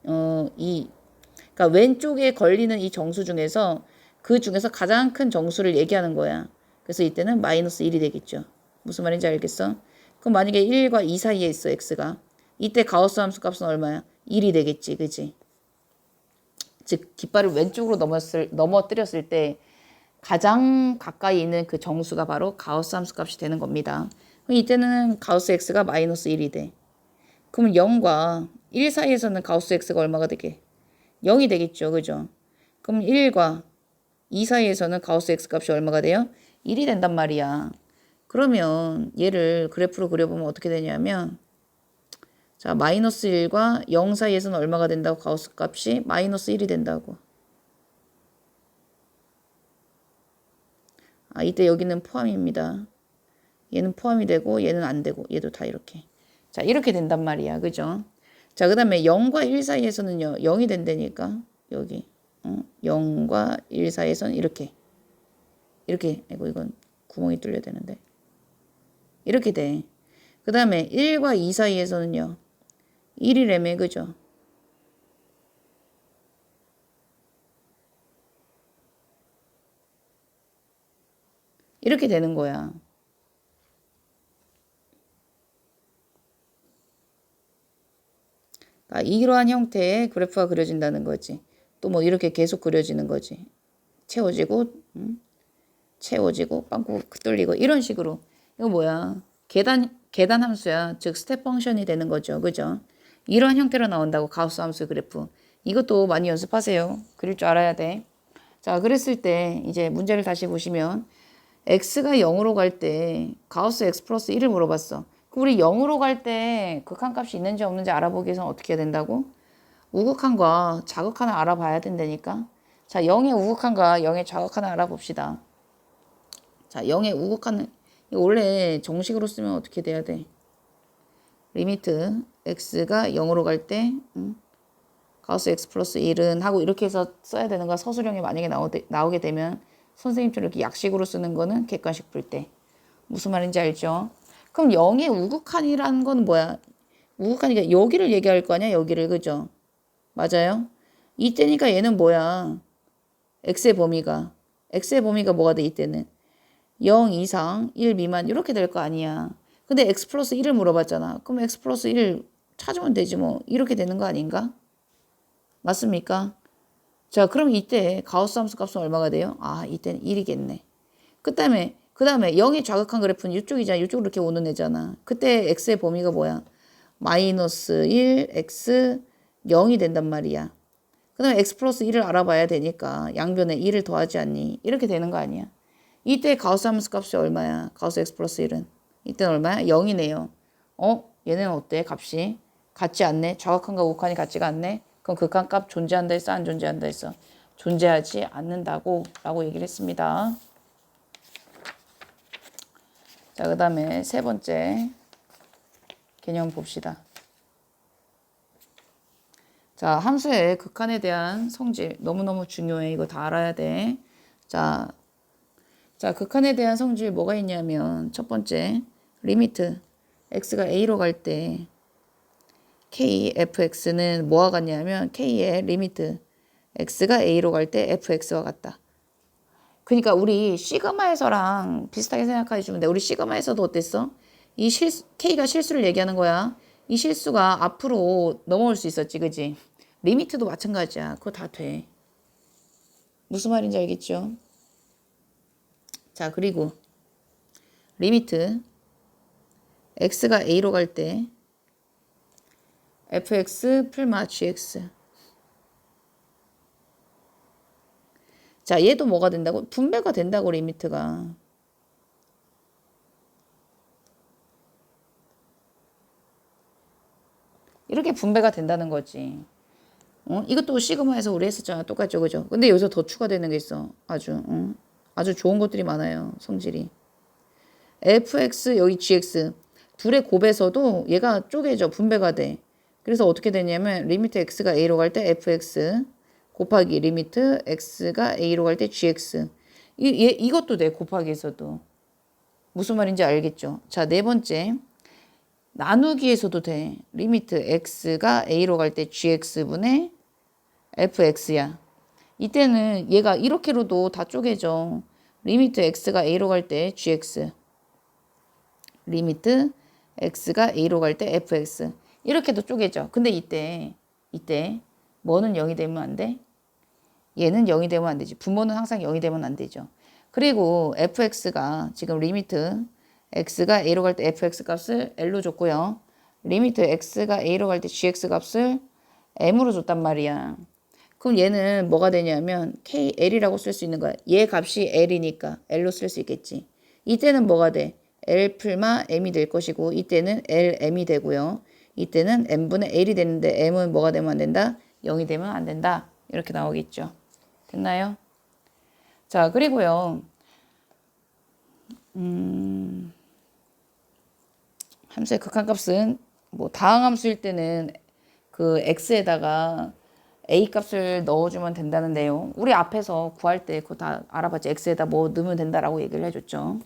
그러니까 왼쪽에 걸리는 이 정수 중에서 그 중에서 가장 큰 정수를 얘기하는 거야. 그래서 이때는 마이너스 1이 되겠죠. 무슨 말인지 알겠어? 그럼 만약에 1과 2 사이에 있어, x가. 이때 가우스 함수 값은 얼마야? 1이 되겠지, 그지? 즉, 깃발을 왼쪽으로 넘어뜨렸을 때 가장 가까이 있는 그 정수가 바로 가우스 함수 값이 되는 겁니다. 그럼 이때는 가우스 x가 마이너스 1이 돼. 그럼 0과 1 사이에서는 가우스 x가 얼마가 되게? 0이 되겠죠. 그죠? 그럼 1과 2 사이에서는 가우스 x 값이 얼마가 돼요? 1이 된단 말이야. 그러면 얘를 그래프로 그려보면 어떻게 되냐면 자, 마이너스 1과 0 사이에서는 얼마가 된다고? 가우스 값이 마이너스 1이 된다고. 아, 이때 여기는 포함입니다. 얘는 포함이 되고 얘는 안 되고 얘도 다 이렇게. 자, 이렇게 된단 말이야. 그죠? 자, 그 다음에 0과 1 사이에서는요. 0이 된다니까. 여기. 0과 1 사이에서는 이렇게. 이렇게. 아이고, 이건 구멍이 뚫려야 되는데. 이렇게 돼. 그 다음에 1과 2 사이에서는요. 1이래매. 그죠? 이렇게 되는 거야. 이러한 형태의 그래프가 그려진다는 거지. 또 뭐 이렇게 계속 그려지는 거지. 채워지고 채워지고 빵꾸 뚫리고 이런 식으로. 이거 뭐야? 계단 함수야. 즉 스텝 펑션이 되는 거죠. 그죠? 이런 형태로 나온다고 가우스 함수 그래프. 이것도 많이 연습하세요. 그릴 줄 알아야 돼. 자, 그랬을 때 이제 문제를 다시 보시면 x가 0으로 갈 때 가우스 x 플러스 1을 물어봤어. 그럼 우리 0으로 갈 때 극한값이 있는지 없는지 알아보기 위해서는 어떻게 해야 된다고? 우극한과 자극한을 알아봐야 된다니까. 자, 0의 우극한과 0의 자극한을 알아봅시다. 자, 0의 우극한은 원래 정식으로 쓰면 어떻게 돼야 돼? 리미트 x가 0으로 갈 때 가우스 x 플러스 1은 하고 이렇게 해서 써야 되는 거야. 서술형이 만약에 나오게 되면 선생님처럼 이렇게 약식으로 쓰는 거는 객관식 풀 때. 무슨 말인지 알죠? 그럼 0의 우극한이라는 건 뭐야? 우극한이니까 여기를 얘기할 거 아니야? 여기를. 그죠? 맞아요? 이때니까 얘는 뭐야? x의 범위가. x의 범위가 뭐가 돼? 이때는 0 이상 1 미만 이렇게 될 거 아니야. 근데 x 플러스 1을 물어봤잖아. 그럼 x 플러스 1 찾으면 되지 뭐. 이렇게 되는 거 아닌가? 맞습니까? 자, 그럼 이때 가우스 함수 값은 얼마가 돼요? 아, 이때는 1이겠네. 그 다음에 0이 좌극한 그래프는 이쪽이잖아. 이쪽으로 이렇게 오는 애잖아. 그때 x의 범위가 뭐야? 마이너스 1, x 0이 된단 말이야. 그 다음에 x 플러스 1을 알아봐야 되니까 양변에 1을 더하지 않니? 이렇게 되는 거 아니야. 이때 가우스 함수 값이 얼마야? 가우스 x 플러스 1은. 이때는 얼마야? 0이네요. 얘는 어때? 값이? 같지 않네? 좌극한과 우극한이 같지가 않네? 그럼 극한값 존재한다 했어? 안 존재한다 했어? 존재하지 않는다고 라고 얘기를 했습니다. 자, 그 다음에 세 번째 개념 봅시다. 자, 함수의 극한에 대한 성질 너무너무 중요해. 이거 다 알아야 돼. 자, 극한에 대한 성질 뭐가 있냐면 첫 번째 리미트 x가 a로 갈 때 k fx는 뭐와 같냐면 k의 리미트 x가 a로 갈 때 fx와 같다. 그러니까 우리 시그마에서랑 비슷하게 생각해 주면 돼. 우리 시그마에서도 어땠어? k가 실수를 얘기하는 거야. 이 실수가 앞으로 넘어올 수 있었지, 그지? 리미트도 마찬가지야. 그거 다 돼. 무슨 말인지 알겠죠? 자, 그리고 리미트 x가 a로 갈 때 fx 풀마 gx. 자, 얘도 뭐가 된다고? 분배가 된다고, 리미트가. 이렇게 분배가 된다는 거지. 이것도 시그마에서 우리 했었잖아. 똑같죠, 그죠? 근데 여기서 더 추가되는 게 있어. 아주 좋은 것들이 많아요, 성질이. fx, 여기 gx. 둘의 곱에서도 얘가 쪼개져, 분배가 돼. 그래서 어떻게 되냐면, 리미트 x가 a로 갈 때 fx 곱하기 리미트 x가 a로 갈 때 gx. 이것도 돼, 곱하기에서도. 무슨 말인지 알겠죠? 자, 네 번째. 나누기에서도 돼. 리미트 x가 a로 갈 때 gx분의 fx야. 이때는 얘가 이렇게로도 다 쪼개져. 리미트 x가 a로 갈 때 gx. 리미트 x가 a로 갈 때 fx. 이렇게도 쪼개져. 근데 이때 뭐는 0이 되면 안 돼? 얘는 0이 되면 안 되지. 분모는 항상 0이 되면 안 되죠. 그리고 fx가 지금 리미트 x가 a로 갈 때 fx 값을 l로 줬고요. 리미트 x가 a로 갈 때 gx 값을 m으로 줬단 말이야. 그럼 얘는 뭐가 되냐면 kl이라고 쓸 수 있는 거야. 얘 값이 l이니까 l로 쓸 수 있겠지. 이때는 뭐가 돼? l 풀마 m이 될 것이고 이때는 lm이 되고요. 이때는 m분의 l이 되는데 m은 뭐가 되면 안 된다? 0이 되면 안 된다. 이렇게 나오겠죠. 됐나요? 자, 그리고요. 함수의 극한값은 뭐 다항함수일 때는 그 x에다가 a 값을 넣어주면 된다는 내용. 우리 앞에서 구할 때 그거 다 알아봤지. x에다 뭐 넣으면 된다라고 얘기를 해줬죠.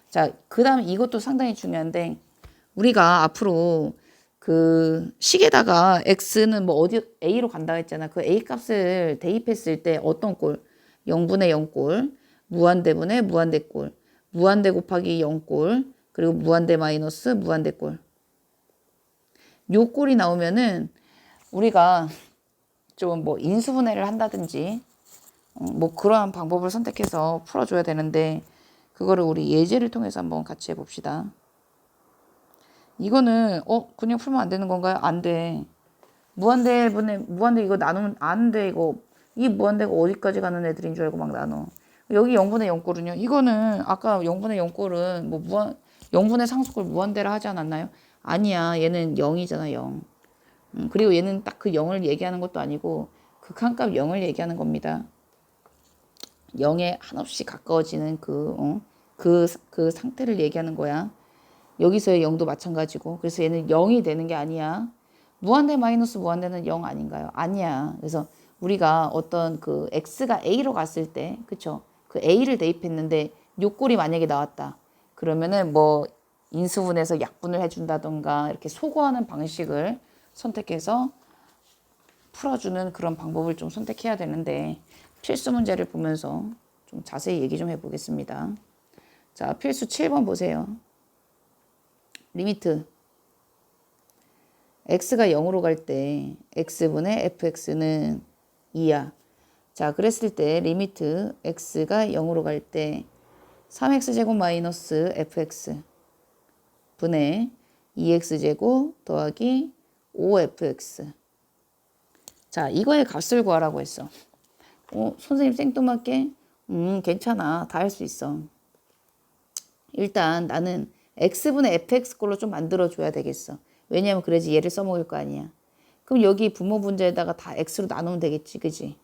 자, 그 다음 이것도 상당히 중요한데 우리가 앞으로 그 식에다가 x는 뭐 어디 a로 간다 했잖아. 그 a 값을 대입했을 때 어떤 꼴? 0분의 0꼴, 무한대분의 무한대꼴, 무한대 곱하기 0꼴, 그리고 무한대 마이너스 무한대꼴. 요 꼴이 나오면은 우리가 좀 뭐 인수분해를 한다든지 뭐 그러한 방법을 선택해서 풀어줘야 되는데 그거를 우리 예제를 통해서 한번 같이 해봅시다. 이거는 그냥 풀면 안 되는 건가요? 안 돼. 무한대 이거 나누면 안 돼. 이거 이 무한대가 어디까지 가는 애들인 줄 알고 막 나눠. 여기 0분의 0꼴은요. 이거는 아까 0분의 0꼴은 뭐 0분의 상수꼴 무한대라 하지 않았나요? 아니야. 얘는 0이잖아. 0. 그리고 얘는 딱 그 0을 얘기하는 것도 아니고 극한값 0을 얘기하는 겁니다. 0에 한없이 가까워지는 그 상태를 얘기하는 거야. 여기서의 0도 마찬가지고. 그래서 얘는 0이 되는 게 아니야. 무한대 마이너스 무한대는 0 아닌가요? 아니야. 그래서 우리가 어떤 그 x가 a로 갔을 때, 그쵸? 그 a를 대입했는데 요꼴이 만약에 나왔다. 그러면은 뭐 인수분해서 약분을 해준다던가 이렇게 소거하는 방식을 선택해서 풀어주는 그런 방법을 좀 선택해야 되는데 필수 문제를 보면서 좀 자세히 얘기 좀 해보겠습니다. 자, 필수 7번 보세요. 리미트 x가 0으로 갈 때 x분의 fx는 2야. 자, 그랬을 때 리미트 x가 0으로 갈 때 3x제곱 마이너스 fx 분의 2x제곱 더하기 5fx. 자, 이거의 값을 구하라고 했어. 선생님 생뚱맞게? 괜찮아. 다 할 수 있어. 일단 나는 x분의 fx 꼴로 좀 만들어줘야 되겠어. 왜냐면 그래야지 얘를 써먹을 거 아니야. 그럼 여기 분모 분자에다가 다 x로 나누면 되겠지. 그지?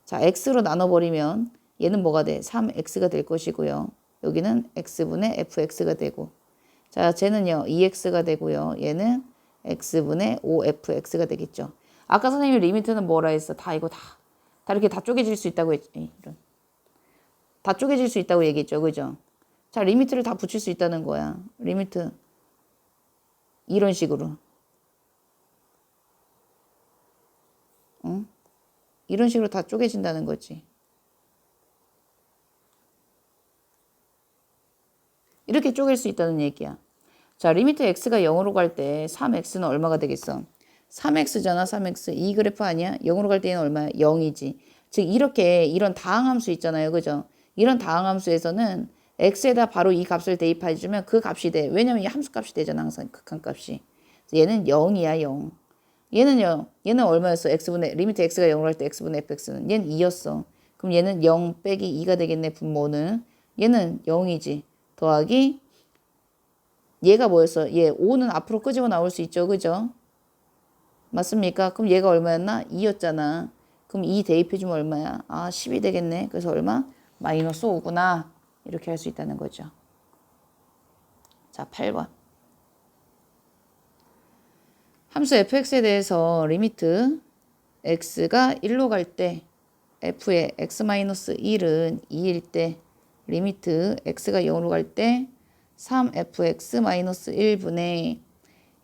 자, x로 나눠버리면 얘는 뭐가 돼? 3x가 될 것이고요. 여기는 x분의 fx가 되고. 자, 쟤는요. 2x가 되고요. 얘는 x분의 5fx가 되겠죠. 아까 선생님이 리미트는 뭐라 했어? 다 이거 다 이렇게 다 쪼개질 수 있다고 했지. 다 쪼개질 수 있다고 얘기했죠. 그죠? 자, 리미트를 다 붙일 수 있다는 거야. 리미트. 이런 식으로. 응? 이런 식으로 다 쪼개진다는 거지. 이렇게 쪼갤 수 있다는 얘기야. 자, 리미트 x가 0으로 갈 때 3x는 얼마가 되겠어? 3x잖아, 3x. 이 그래프 아니야? 0으로 갈 때는 얼마야? 0이지. 즉, 이렇게 이런 다항함수 있잖아요. 그죠? 이런 다항함수에서는 x에다 바로 이 값을 대입해주면 그 값이 돼. 왜냐면 이 함수값이 되잖아, 항상 극한값이. 얘는 0이야, 0. 얘는요, 얘는 얼마였어? 리미트 x가 0으로 갈 때 x분의 fx는. 얘는 2였어. 그럼 얘는 0 빼기 2가 되겠네, 분모는. 얘는 0이지. 더하기 얘가 뭐였어? 얘 5는 앞으로 끄집어 나올 수 있죠. 그죠? 맞습니까? 그럼 얘가 얼마였나? 2였잖아. 그럼 2 대입해주면 얼마야? 10이 되겠네. 그래서 얼마? 마이너스 5구나. 이렇게 할 수 있다는 거죠. 자, 8번. 함수 fx에 대해서 리미트 x가 1로 갈 때 f의 x-1은 2일 때 리미트 x가 0으로 갈 때 3fx-1분의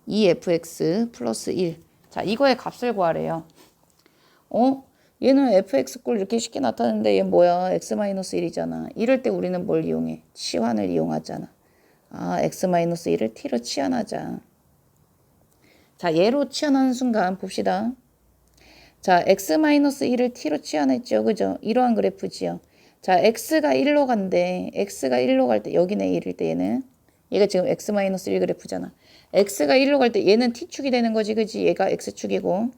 2fx 플러스 1. 자, 이거의 값을 구하래요. 얘는 fx꼴 이렇게 쉽게 나타내는데 얘 뭐야? x-1이잖아. 이럴 때 우리는 뭘 이용해? 치환을 이용하잖아. x-1을 t로 치환하자. 자, 얘로 치환하는 순간 봅시다. 자, x-1을 t로 치환했죠. 그죠? 이러한 그래프지요. 자, x가 1로 간대. x가 1로 갈 때, 여기네 1일 때 얘는. 얘가 지금 x-1 그래프잖아. x가 1로 갈 때 얘는 t축이 되는 거지, 그지? 얘가 x축이고.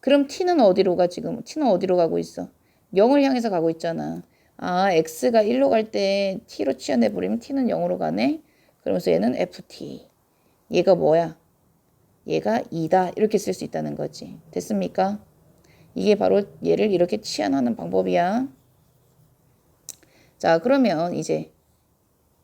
그럼 t는 어디로 가, 지금? t는 어디로 가고 있어? 0을 향해서 가고 있잖아. 아, x가 1로 갈 때 t로 치환해버리면 t는 0으로 가네? 그러면서 얘는 ft. 얘가 뭐야? 얘가 2다. 이렇게 쓸 수 있다는 거지. 됐습니까? 이게 바로 얘를 이렇게 치환하는 방법이야. 자, 그러면 이제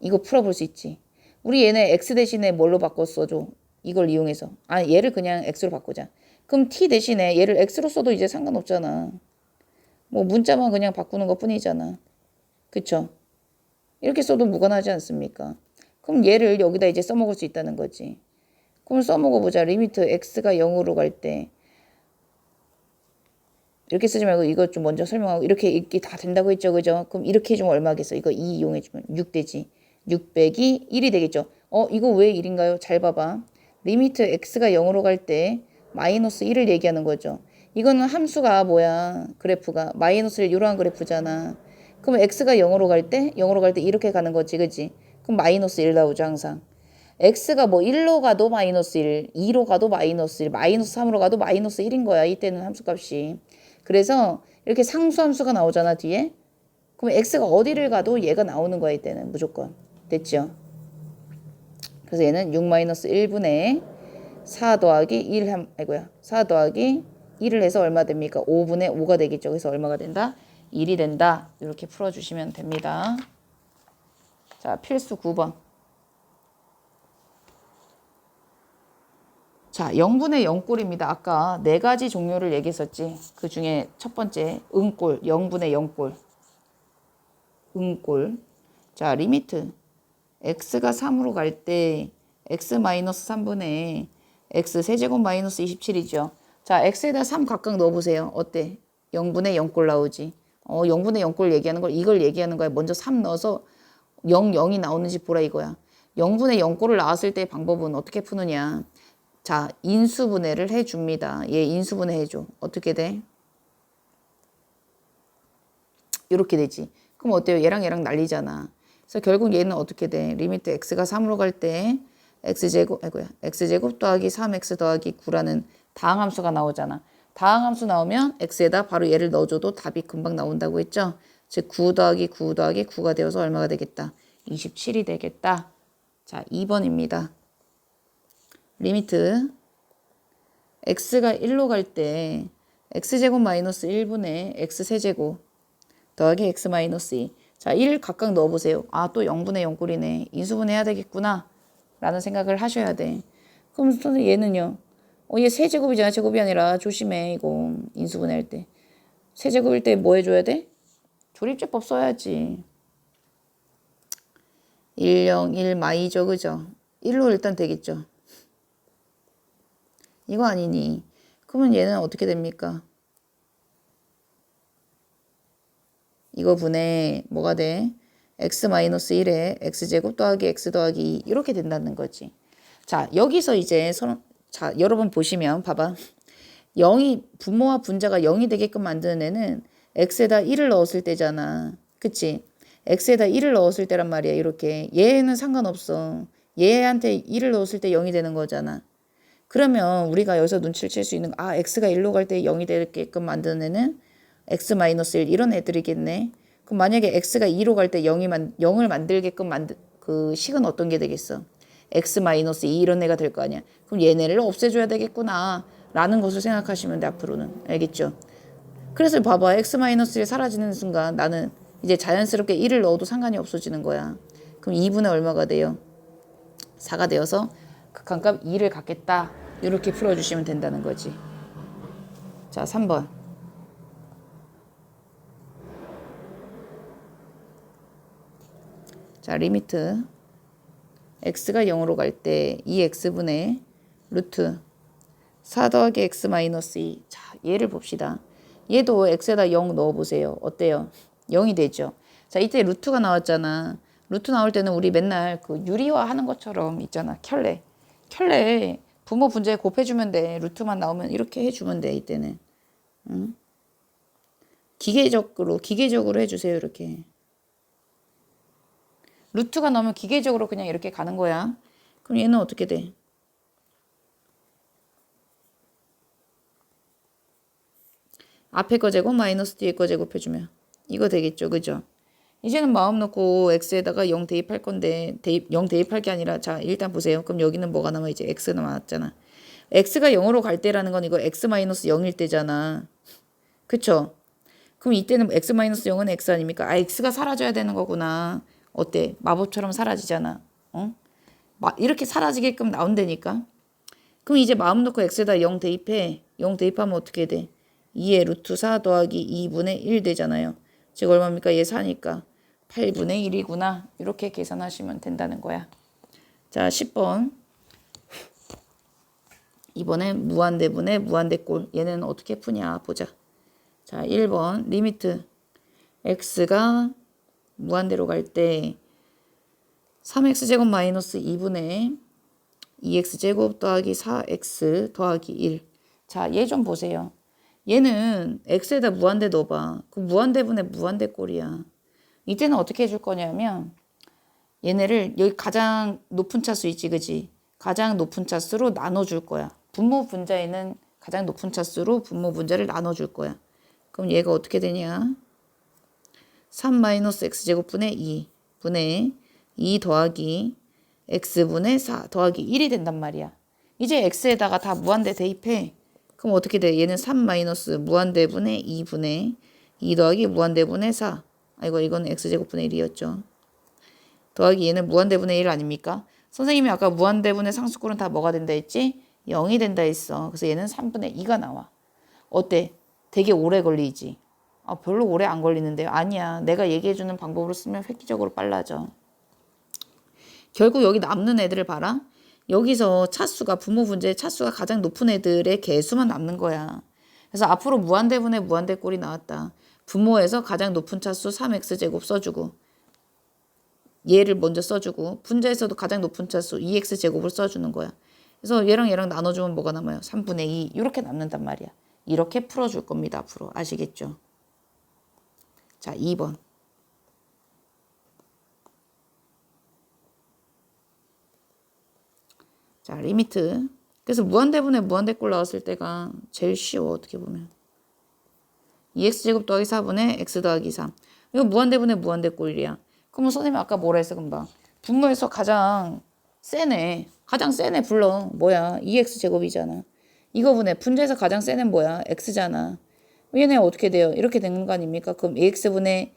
이거 풀어볼 수 있지. 우리 얘네 x 대신에 뭘로 바꿨어줘? 이걸 이용해서. 아, 얘를 그냥 x로 바꾸자. 그럼 t 대신에 얘를 x로 써도 이제 상관없잖아. 뭐 문자만 그냥 바꾸는 것 뿐이잖아. 그쵸? 이렇게 써도 무관하지 않습니까? 그럼 얘를 여기다 이제 써먹을 수 있다는 거지. 그럼 써먹어보자. 리미트 x가 0으로 갈 때 이렇게 쓰지 말고 이거 좀 먼저 설명하고 이렇게 읽기 다 된다고 했죠. 그죠? 그럼 이렇게 해주면 얼마겠어? 이거 2 이용해주면 6 되지. 6 빼기 1이 되겠죠. 이거 왜 1인가요? 잘 봐봐. 리미트 x가 0으로 갈 때 마이너스 1을 얘기하는 거죠. 이거는 함수가 뭐야? 그래프가 마이너스를 이러한 그래프잖아. 그럼 x가 0으로 갈 때 이렇게 가는 거지. 그지? 그럼 마이너스 1 나오죠. 항상. x가 뭐 1로 가도 마이너스 1, 2로 가도 마이너스 1, 마이너스 3으로 가도 마이너스 1인 거야. 이때는 함수값이. 그래서 이렇게 상수함수가 나오잖아, 뒤에. 그럼 x가 어디를 가도 얘가 나오는 거야, 이때는 무조건. 됐죠? 그래서 얘는 6-1분의 4 더하기 1, 아이고야. 4 더하기 1을 해서 얼마 됩니까? 5분의 5가 되겠죠. 그래서 얼마가 된다? 1이 된다. 이렇게 풀어주시면 됩니다. 자, 필수 9번. 자, 0분의 0꼴입니다. 아까 4가지 종류를 얘기했었지. 그 중에 첫 번째 음꼴, 0분의 0꼴. 음꼴. 자, 리미트. x가 3으로 갈 때 x-3분의 x 세제곱 마이너스 27이죠. 자, x에다 3 각각 넣어보세요. 어때? 0분의 0꼴 나오지. 0분의 0꼴 얘기하는 걸 이걸 얘기하는 거야. 먼저 3 넣어서 0, 0이 나오는지 보라 이거야. 0분의 0꼴을 나왔을 때 방법은 어떻게 푸느냐. 자, 인수분해를 해줍니다. 얘 인수분해 해줘. 어떻게 돼? 이렇게 되지. 그럼 어때요? 얘랑 얘랑 난리잖아. 그래서 결국 얘는 어떻게 돼? 리미트 x가 3으로 갈 때 x제곱 더하기 3x 더하기 9라는 다항함수가 나오잖아. 다항함수 나오면 x에다 바로 얘를 넣어줘도 답이 금방 나온다고 했죠? 즉 9 더하기 9 더하기 9가 되어서 얼마가 되겠다? 27이 되겠다. 자, 2번입니다. 리미트 x가 1로 갈 때 x제곱 마이너스 1분의 x세제곱 더하기 x 마이너스 2. 자, 1 각각 넣어보세요. 아, 또 0분의 0꼴이네. 인수분해해야 되겠구나. 라는 생각을 하셔야 돼. 그럼 선생님 얘는요. 얘 세제곱이잖아. 제곱이 아니라 조심해. 이거 인수분해할 때. 세제곱일 때 뭐 해줘야 돼? 조립제법 써야지. 1, 0, 1 마이죠. 그죠? 1로 일단 되겠죠. 이거 아니니. 그러면 얘는 어떻게 됩니까? 이거 분의 뭐가 돼? x-1에 x제곱 더하기 x 더하기 2 이렇게 된다는 거지. 자, 여기서 이제 자, 여러분 보시면 봐봐. 0이 분모와 분자가 0이 되게끔 만드는 애는 x에다 1을 넣었을 때잖아. 그치? x에다 1을 넣었을 때란 말이야. 이렇게. 얘는 상관없어. 얘한테 1을 넣었을 때 0이 되는 거잖아. 그러면 우리가 여기서 눈치를 챌 수 있는 거, x가 1로 갈 때 0이 되게끔 만드는 애는 x-1 이런 애들이겠네. 그럼 만약에 x가 2로 갈 때 0을 만들게끔 그 식은 어떤 게 되겠어? x-2 이런 애가 될 거 아니야. 그럼 얘네를 없애줘야 되겠구나 라는 것을 생각하시면 돼. 앞으로는. 알겠죠? 그래서 봐봐. x-1이 사라지는 순간 나는 이제 자연스럽게 1을 넣어도 상관이 없어지는 거야. 그럼 2분의 얼마가 돼요? 4가 되어서 극한값 2를 갖겠다. 이렇게 풀어주시면 된다는 거지. 자, 3번. 자, 리미트 x가 0으로 갈 때 2x분의 루트 4 더하기 x 마이너스 2. 자, 얘를 봅시다. 얘도 x에다 0 넣어보세요. 어때요? 0이 되죠. 자, 이때 루트가 나왔잖아. 루트 나올 때는 우리 맨날 그 유리화 하는 것처럼 있잖아. 켤레 부모 분자에 곱해주면 돼. 루트만 나오면 이렇게 해주면 돼. 이때는. 응? 기계적으로 해주세요. 이렇게. 루트가 나오면 기계적으로 그냥 이렇게 가는 거야. 그럼 얘는 어떻게 돼? 앞에 거 제곱 마이너스 뒤에 거 제곱해주면 이거 되겠죠. 그죠? 이제는 마음 놓고 x에다가 0 대입할 건데 0 대입할 게 아니라 자 일단 보세요. 그럼 여기는 뭐가 남아? 이제 x가 남았잖아. x가 0으로 갈 때라는 건 이거 x 마이너스 0일 때잖아. 그쵸? 그럼 이때는 x 마이너스 0은 x 아닙니까? 아 x가 사라져야 되는 거구나. 어때? 마법처럼 사라지잖아. 어? 이렇게 사라지게끔 나온다니까. 그럼 이제 마음 놓고 x에다 0 대입해. 0 대입하면 어떻게 돼? 2의 루트 4 더하기 2분의 1 되잖아요. 즉 얼마입니까? 얘 4니까 8분의 1이구나. 이렇게 계산하시면 된다는 거야. 자 10번. 이번에 무한대분의 무한대꼴. 얘는 어떻게 푸냐 보자. 자 1번 리미트 x가 무한대로 갈 때 3x제곱 마이너스 2분의 2x제곱 더하기 4x 더하기 1. 자, 얘 좀 보세요. 얘는 x에다 무한대 넣어봐. 그 무한대분의 무한대꼴이야. 이때는 어떻게 해줄 거냐면 얘네를 여기 가장 높은 차수 있지, 그지? 가장 높은 차수로 나눠줄 거야. 분모 분자에는 가장 높은 차수로 분모 분자를 나눠줄 거야. 그럼 얘가 어떻게 되냐? 3-x제곱분의 2분의 2 더하기 x분의 4 더하기 1이 된단 말이야. 이제 x에다가 다 무한대 대입해. 그럼 어떻게 돼? 얘는 3 무한대분의 2분의 2 더하기 무한대분의 4. 아이고 이거는 x제곱분의 1이었죠. 더하기 얘는 무한대분의 1 아닙니까? 선생님이 아까 무한대분의 상수꼴은 다 뭐가 된다 했지? 0이 된다 했어. 그래서 얘는 3분의 2가 나와. 어때? 되게 오래 걸리지? 아, 별로 오래 안 걸리는데요. 아니야. 내가 얘기해주는 방법으로 쓰면 획기적으로 빨라져. 결국 여기 남는 애들을 봐라. 여기서 차수가 분모 분자의 차수가 가장 높은 애들의 개수만 남는 거야. 그래서 앞으로 무한대분의 무한대꼴이 나왔다. 분모에서 가장 높은 차수 3x제곱 써주고 얘를 먼저 써주고 분자에서도 가장 높은 차수 2x제곱을 써주는 거야. 그래서 얘랑 얘랑 나눠주면 뭐가 남아요? 3분의 2 이렇게 남는단 말이야. 이렇게 풀어줄 겁니다. 앞으로 아시겠죠? 자 2번. 자 리미트. 그래서 무한대분의 무한대꼴 나왔을 때가 제일 쉬워. 어떻게 보면 2x제곱 더하기 4분의 x 더하기 3. 이거 무한대분의 무한대꼴이야. 그럼 선생님이 아까 뭐라 했어 금방? 분모에서 가장 센 애 불러. 뭐야? 2x제곱이잖아. 이거분의 분자에서 가장 센 애는 뭐야? x잖아. 얘네 어떻게 돼요? 이렇게 되는 거 아닙니까? 그럼 2x분의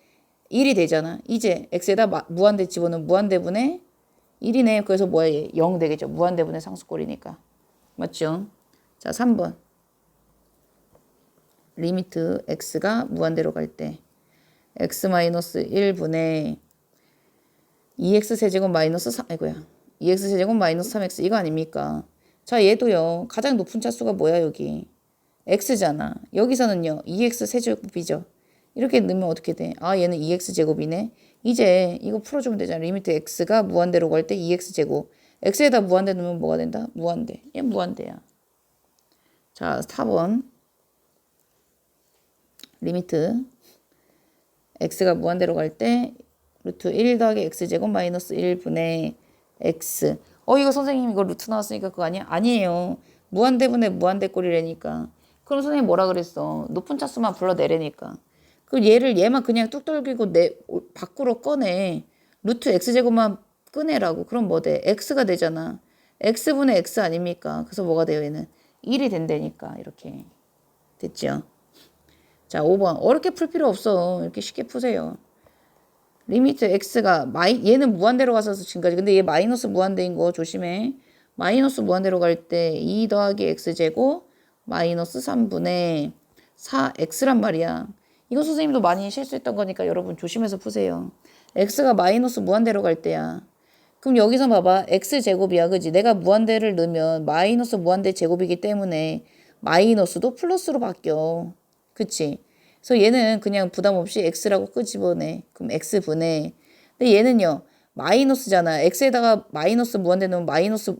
1이 되잖아. 이제 x에다 무한대 집어넣으면 무한대분의 1이네. 그래서 뭐야? 얘 0 되겠죠. 무한대분의 상수꼴이니까. 맞죠? 자 3번. 리미트 x가 무한대로 갈 때 x-1분의 2x 세제곱 마이너스 3, 아이고야. 2x 세제곱 마이너스 3x 이거 아닙니까? 자 얘도요. 가장 높은 차수가 뭐야 여기? x잖아. 여기서는요. 2x 세제곱이죠. 이렇게 넣으면 어떻게 돼? 아 얘는 2x 제곱이네. 이제 이거 풀어주면 되잖아. 리미트 x가 무한대로 갈 때 2x 제곱. x에다 무한대 넣으면 뭐가 된다? 무한대. 얘 무한대야. 자 4번. 리미트 x가 무한대로 갈 때 루트 1 더하기 x제곱 마이너스 1분의 x. 이거 선생님 이거 루트 나왔으니까 그거 아니야? 아니에요. 무한대분의 무한대꼴이라니까. 그럼 선생님 뭐라 그랬어? 높은 차수만 불러내라니까. 그 얘만 그냥 뚝 떨기고 밖으로 꺼내. 루트 x제곱만 꺼내라고. 그럼 뭐 돼? x가 되잖아. x분의 x 아닙니까? 그래서 뭐가 돼요 얘는? 1이 된다니까. 이렇게. 됐죠? 자 5번. 어렵게 풀 필요 없어. 이렇게 쉽게 푸세요. 리미트 x가 얘는 무한대로 가서 지금까지. 근데 얘 마이너스 무한대인 거 조심해. 마이너스 무한대로 갈 때 2 더하기 x제곱 마이너스 3분의 4x란 말이야. 이거 선생님도 많이 실수했던 거니까 여러분 조심해서 푸세요. x가 마이너스 무한대로 갈 때야. 그럼 여기서 봐봐. x제곱이야. 그지? 내가 무한대를 넣으면 마이너스 무한대 제곱이기 때문에 마이너스도 플러스로 바뀌어. 그치? 그래서 얘는 그냥 부담 없이 x라고 끄집어내. 그럼 x분의. 근데 얘는요. 마이너스잖아. x에다가 마이너스 무한대 넣으면 마이너스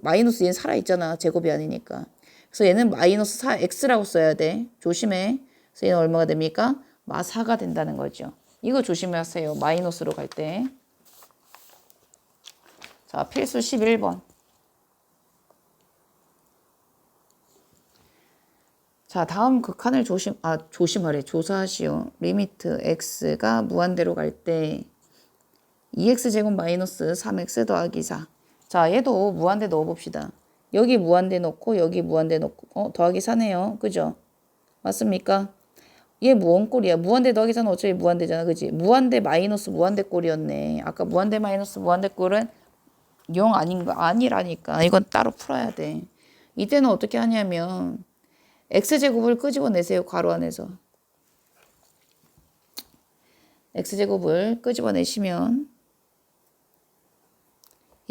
얘는 살아있잖아. 제곱이 아니니까. 그래서 얘는 마이너스 4x라고 써야 돼. 조심해. 그래서 얘는 얼마가 됩니까? 마4가 된다는 거죠. 이거 조심하세요. 마이너스로 갈 때. 자, 필수 11번. 자, 다음 극한을 조심하래. 조사하시오. 리미트 x가 무한대로 갈 때 2x제곱 마이너스 3x 더하기 4. 자, 얘도 무한대 넣어봅시다. 여기 무한대 넣고 여기 무한대 넣고 더하기 4네요. 그죠? 맞습니까? 얘 무언 꼴이야? 무한대 더하기 4는 어차피 무한대잖아. 그지? 무한대 마이너스 무한대 꼴이었네. 아까 무한대 마이너스 무한대 꼴은 0 아니라니까. 이건 따로 풀어야 돼. 이때는 어떻게 하냐면 x제곱을 끄집어내세요. 괄호 안에서. x제곱을 끄집어내시면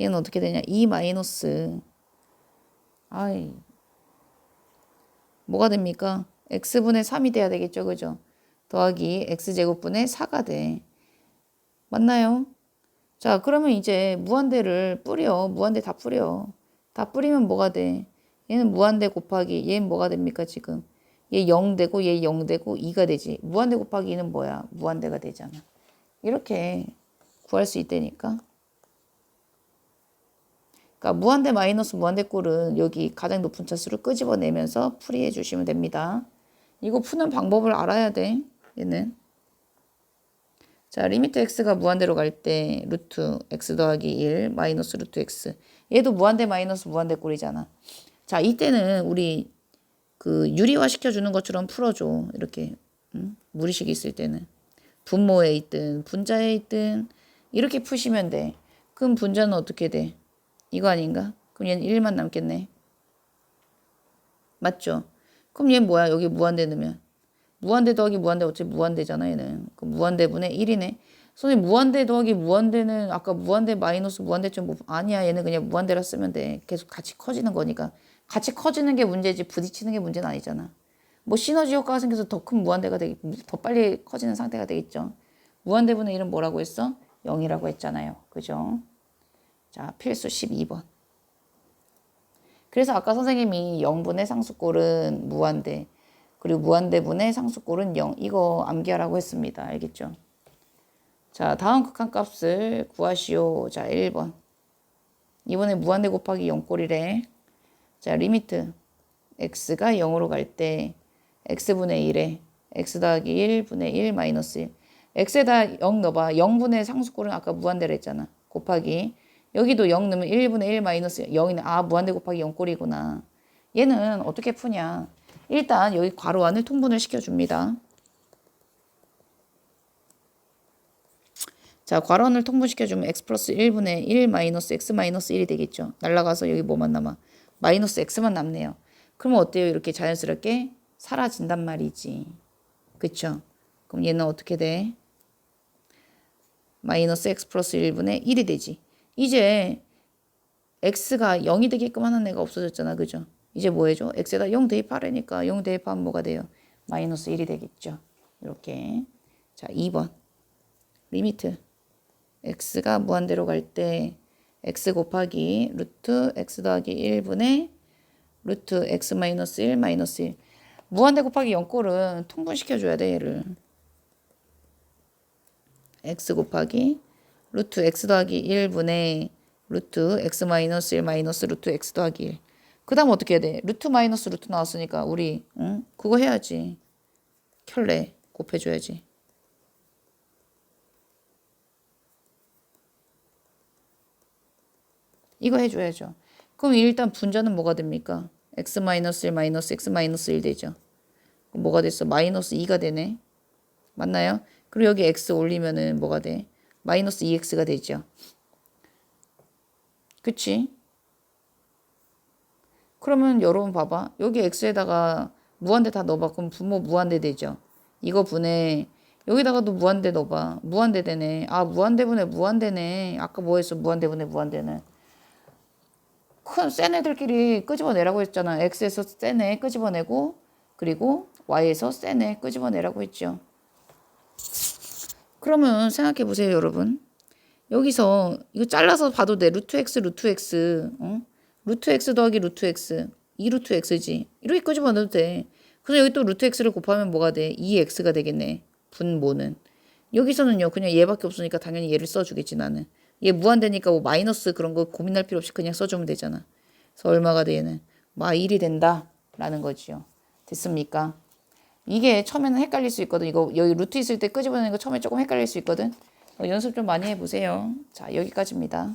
얘는 어떻게 되냐? 2 마이너스 뭐가 됩니까? x분의 3이 돼야 되겠죠. 그죠? 더하기 x제곱분의 4가 돼. 맞나요? 자, 그러면 이제 무한대를 뿌려. 무한대 다 뿌려. 다 뿌리면 뭐가 돼? 얘는 무한대 곱하기 얘는 뭐가 됩니까 지금? 얘 0 되고 얘 0 되고 2가 되지. 무한대 곱하기 2는 뭐야? 무한대가 되잖아. 이렇게 구할 수 있다니까. 그러니까 무한대 마이너스 무한대 꼴은 여기 가장 높은 차수를 끄집어내면서 풀이해 주시면 됩니다. 이거 푸는 방법을 알아야 돼. 얘는. 자, 리미트 x가 무한대로 갈 때 루트 x 더하기 1 마이너스 루트 x. 얘도 무한대 마이너스 무한대 꼴이잖아. 자, 이때는 우리 그 유리화 시켜주는 것처럼 풀어줘. 이렇게 무리식이 있을 때는. 분모에 있든 분자에 있든 이렇게 푸시면 돼. 그럼 분자는 어떻게 돼? 이거 아닌가? 그럼 얘는 1만 남겠네. 맞죠? 그럼 얘는 뭐야? 여기 무한대 넣으면. 무한대 더하기 무한대 어차피 무한대잖아 얘는. 그럼 무한대분의 1이네. 선생님 무한대 더하기 무한대는 아까 무한대 마이너스 무한대쯤 뭐 아니야. 얘는 그냥 무한대라 쓰면 돼. 계속 같이 커지는 거니까. 같이 커지는 게 문제지 부딪히는 게 문제는 아니잖아. 뭐 시너지 효과가 생겨서 더 큰 무한대가 더 빨리 커지는 상태가 되겠죠. 무한대분의 1은 뭐라고 했어? 0이라고 했잖아요. 그죠? 자, 필수 12번. 그래서 아까 선생님이 0분의 상수꼴은 무한대, 그리고 무한대분의 상수꼴은 0. 이거 암기하라고 했습니다. 알겠죠? 자, 다음 극한값을 구하시오. 자, 1번. 이번에 무한대 곱하기 0꼴이래. 자, 리미트 x가 0으로 갈 때 x분의 1에 x 더하기 1분의 1 마이너스 1. x에다 0 넣어봐. 0분의 상수꼴은 아까 무한대로 했잖아. 곱하기. 여기도 0 넣으면 1분의 1 마이너스 0이네. 아, 무한대 곱하기 0꼴이구나. 얘는 어떻게 푸냐. 일단 여기 괄호 안을 통분을 시켜줍니다. 자, 괄호 안을 통분시켜주면 x 플러스 1분의 1 마이너스 x 마이너스 1이 되겠죠. 날라가서 여기 뭐만 남아? 마이너스 x만 남네요. 그러면 어때요? 이렇게 자연스럽게 사라진단 말이지. 그쵸? 그럼 얘는 어떻게 돼? 마이너스 x 플러스 1분의 1이 되지. 이제 x가 0이 되게끔 하는 애가 없어졌잖아. 그죠? 이제 뭐 해줘? x에다 0 대입하려니까 0 대입하면 뭐가 돼요? 마이너스 1이 되겠죠. 이렇게. 자, 2번. 리미트. x가 무한대로 갈 때 x 곱하기 루트 x 더하기 1분의 루트 x 마이너스 1 마이너스 1. 무한대 곱하기 0꼴은 통분시켜줘야 돼. 얘를. x 곱하기 루트 x 더하기 1분의 루트 x 마이너스 1 마이너스 루트 x 더하기 1. 그 다음 어떻게 해야 돼? 루트 마이너스 루트 나왔으니까 우리 그거 해야지. 켤레 곱해줘야지. 이거 해줘야죠. 그럼 일단 분자는 뭐가 됩니까? x 마이너스 1 마이너스 x 마이너스 1 되죠. 그럼 뭐가 됐어? 마이너스 2가 되네. 맞나요? 그리고 여기 x 올리면은 뭐가 돼? 마이너스 2x가 되죠. 그치? 그러면 여러분 봐봐. 여기 x에다가 무한대 다 넣어봐. 그럼 분모 무한대 되죠. 이거 분해 여기다가도 무한대 넣어봐. 무한대 되네. 아, 무한대분의 무한대네. 아까 뭐 했어? 무한대분의 무한대는. 큰 센 애들끼리 끄집어내라고 했잖아. x에서 센 애 끄집어내고 그리고 y에서 센 애 끄집어내라고 했죠. 그러면 생각해 보세요, 여러분. 여기서 이거 잘라서 봐도 돼. 루트 x 루트 x 루트 x 더하기 루트 x 2루트 x지. 이렇게 끄집어내도 돼. 그래서 여기 또 루트 x를 곱하면 뭐가 돼? 2x가 되겠네. 분모는. 여기서는요. 그냥 얘밖에 없으니까 당연히 얘를 써주겠지 나는. 얘 무한대니까 뭐 마이너스 그런 거 고민할 필요 없이 그냥 써주면 되잖아. 그래서 얼마가 돼 얘는? 마 1이 된다. 라는 거지요. 됐습니까? 이게 처음에는 헷갈릴 수 있거든. 이거 여기 루트 있을 때 끄집어내는 거 처음에 조금 헷갈릴 수 있거든. 연습 좀 많이 해보세요. 자, 여기까지입니다.